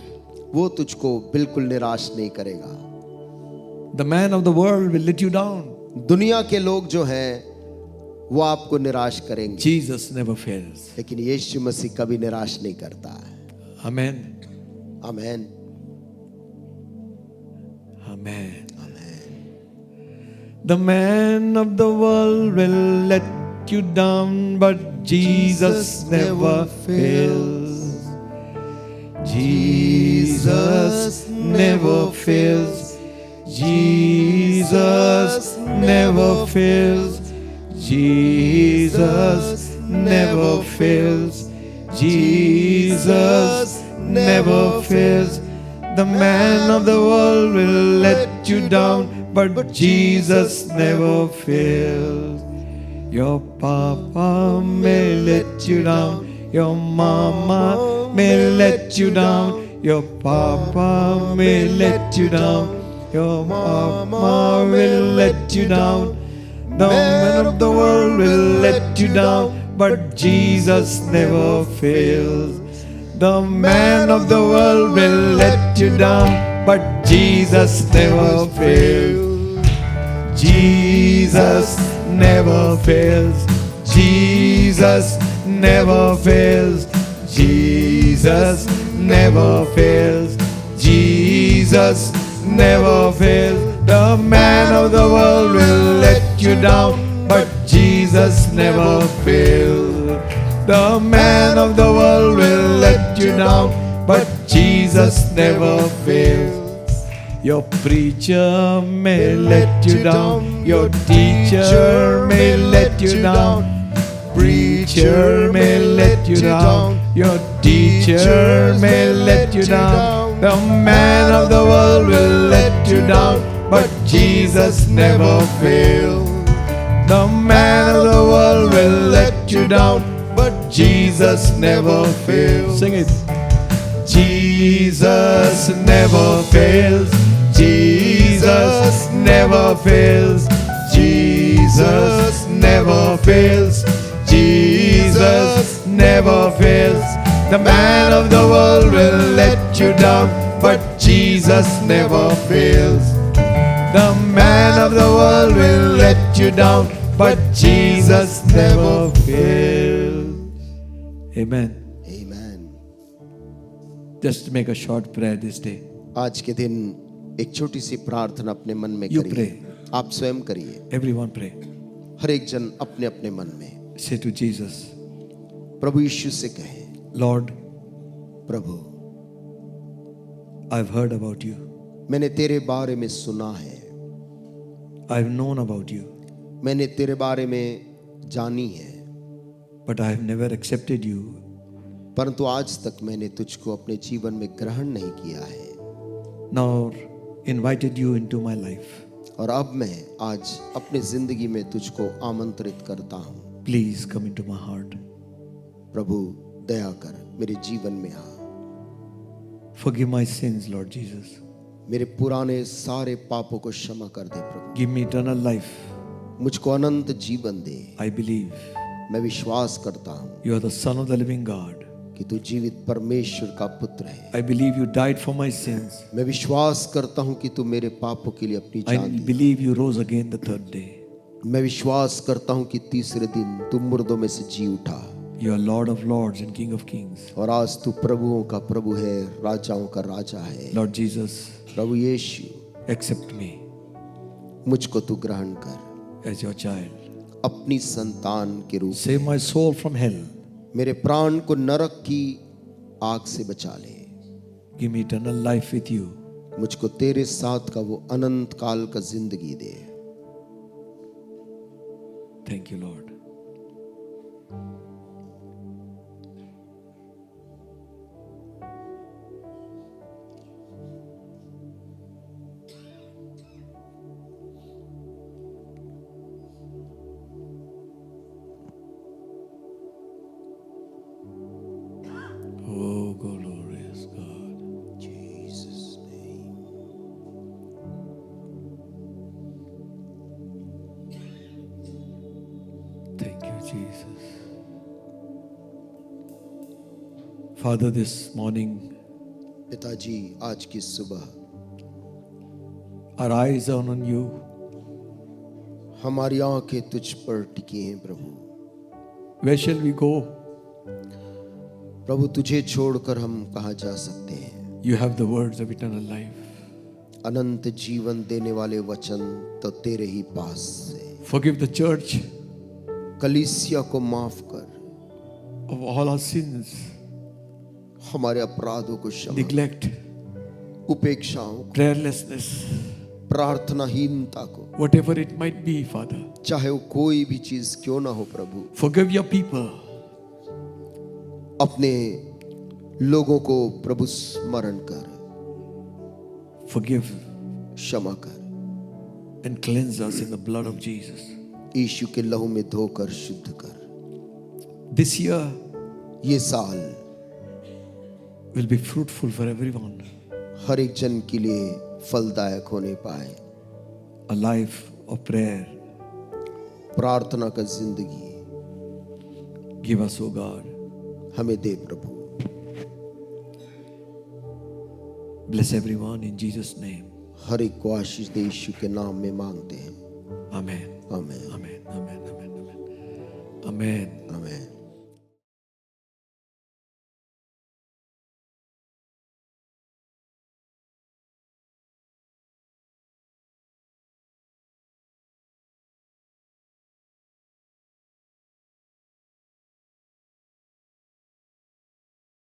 [SPEAKER 2] वो तुझको बिल्कुल निराश नहीं करेगा।
[SPEAKER 3] The man of the world will let you down.
[SPEAKER 2] दुनिया के लोग जो हैं वो आपको निराश करेंगे,
[SPEAKER 3] Jesus never fails.
[SPEAKER 2] लेकिन यीशु मसीह कभी निराश नहीं करता है।
[SPEAKER 3] Amen.
[SPEAKER 2] Amen.
[SPEAKER 3] Amen. The man of the world will let you down, but Jesus never fails. Jesus never fails. Jesus never fails. Jesus never fails. Jesus never fails. The man of the world will let you down, but Jesus never fails. Your papa may let you down, your mama may let you down, your papa may let you down, your mama will let you down. The man of the world will let you down, but Jesus never fails. The man of the world will let you down, but Jesus never fails. Jesus never fails. Jesus never fails. Jesus never fails. Jesus never fails. The man of the world will let you down, but Jesus never fails. The man of the world will let you down, but Jesus never fails. Your preacher may let you down, your teacher may let you down, preacher may let you down, your teacher may let you down. The man of the world will let you down, but Jesus never fails. The man of the world will let you down, but Jesus never fails. Sing it. Jesus never fails. Jesus never fails. Jesus
[SPEAKER 1] Jesus never fails. Jesus never fails. The man of the world will let you down, but Jesus never fails. The man of the world will let you down, but Jesus never fails.
[SPEAKER 3] Amen.
[SPEAKER 2] Amen.
[SPEAKER 3] Just make a short prayer this day.
[SPEAKER 2] आज के दिन एक छोटी सी प्रार्थना अपने मन में
[SPEAKER 3] You
[SPEAKER 2] करिए।
[SPEAKER 3] pray.
[SPEAKER 2] आप स्वयं करिए।
[SPEAKER 3] Everyone pray.
[SPEAKER 2] हर एक जन अपने अपने मन में
[SPEAKER 3] Say to Jesus,
[SPEAKER 2] प्रभु यीशु से कहे,
[SPEAKER 3] Lord,
[SPEAKER 2] Prabhu
[SPEAKER 3] I've heard about you.
[SPEAKER 2] मैंने तेरे बारे में सुना है,
[SPEAKER 3] I've known about you,
[SPEAKER 2] मैंने तेरे बारे में जानी है,
[SPEAKER 3] but I have never accepted you
[SPEAKER 2] परंतु आज तक मैंने तुझको अपने जीवन में ग्रहण नहीं किया है,
[SPEAKER 3] nor invited you into my life.
[SPEAKER 2] और अब मैं आज अपनी जिंदगी में तुझको आमंत्रित करता हूँ।
[SPEAKER 3] Please come into my heart.
[SPEAKER 2] प्रभु दया कर मेरे जीवन में आ,
[SPEAKER 3] Forgive my sins, Lord Jesus.
[SPEAKER 2] मेरे पुराने सारे पापों को क्षमा कर दे प्रभु,
[SPEAKER 3] Give me eternal life.
[SPEAKER 2] मुझको अनंत जीवन दे।
[SPEAKER 3] I believe
[SPEAKER 2] मैं विश्वास करता हूँ
[SPEAKER 3] you are the Son of the living God.
[SPEAKER 2] कि तू जीवित परमेश्वर का पुत्र है।
[SPEAKER 3] I believe you died for my sins.
[SPEAKER 2] मैं विश्वास करता हूँ कि तू मेरे पापों के लिए अपनी
[SPEAKER 3] I
[SPEAKER 2] जान दी।
[SPEAKER 3] believe you rose again the third day.
[SPEAKER 2] मैं विश्वास करता हूँ कि तीसरे दिन तू मुर्दों में से जी उठा,
[SPEAKER 3] You are Lord of lords and King of kings.
[SPEAKER 2] और आज तू प्रभुओं का प्रभु है, राजाओं का राजा है।
[SPEAKER 3] Lord Jesus,
[SPEAKER 2] प्रभु यीशु,
[SPEAKER 3] accept me
[SPEAKER 2] मुझको तू ग्रहण कर
[SPEAKER 3] as your child.
[SPEAKER 2] अपनी संतान के रूप में।
[SPEAKER 3] Save my soul from hell.
[SPEAKER 2] मेरे प्राण को नरक की आग से बचा ले।
[SPEAKER 3] Give me eternal life with you.
[SPEAKER 2] मुझको तेरे साथ का वो अनंत काल का जिंदगी दे।
[SPEAKER 3] Thank you, Lord. Oh, glorious God.
[SPEAKER 2] Jesus name.
[SPEAKER 3] Thank you, Jesus. Father, this morning,
[SPEAKER 2] पिताजी आज की सुबह
[SPEAKER 3] our eyes are on you.
[SPEAKER 2] हमारी आंखें तुझ पर टिकी हैं प्रभु।
[SPEAKER 3] Where shall we go?
[SPEAKER 2] प्रभु तुझे छोड़कर हम कहाँ जा सकते हैं?
[SPEAKER 3] You have the words of eternal life.
[SPEAKER 2] अनंत जीवन देने वाले वचन तो तेरे ही पास है।
[SPEAKER 3] Forgive the church
[SPEAKER 2] कलीसिया को माफ कर,
[SPEAKER 3] of all our sins,
[SPEAKER 2] हमारे अपराधों को क्षमा,
[SPEAKER 3] neglect,
[SPEAKER 2] उपेक्षाओं को,
[SPEAKER 3] prayerlessness,
[SPEAKER 2] प्रार्थनाहीनता को,
[SPEAKER 3] whatever it might be, Father.
[SPEAKER 2] चाहे वो कोई भी चीज क्यों ना हो प्रभु,
[SPEAKER 3] Forgive your people.
[SPEAKER 2] अपने लोगों को प्रभु स्मरण कर,
[SPEAKER 3] Forgive
[SPEAKER 2] क्षमा कर,
[SPEAKER 3] and cleanse us in the blood of Jesus.
[SPEAKER 2] यीशु के लहू में धोकर शुद्ध कर।
[SPEAKER 3] This year
[SPEAKER 2] ये साल
[SPEAKER 3] will be fruitful for everyone.
[SPEAKER 2] हर एक जन के लिए फलदायक होने पाए।
[SPEAKER 3] A life of prayer.
[SPEAKER 2] प्रार्थना का जिंदगी
[SPEAKER 3] Give us, O God.
[SPEAKER 2] हमें दे प्रभु।
[SPEAKER 3] Bless everyone in Jesus' name.
[SPEAKER 2] हर एक को आशीष दे, यीशु के नाम में मांगते हैं।
[SPEAKER 3] Amen.
[SPEAKER 2] आमीन
[SPEAKER 3] Amen. Amen. Amen. Amen. Amen.
[SPEAKER 2] आमीन।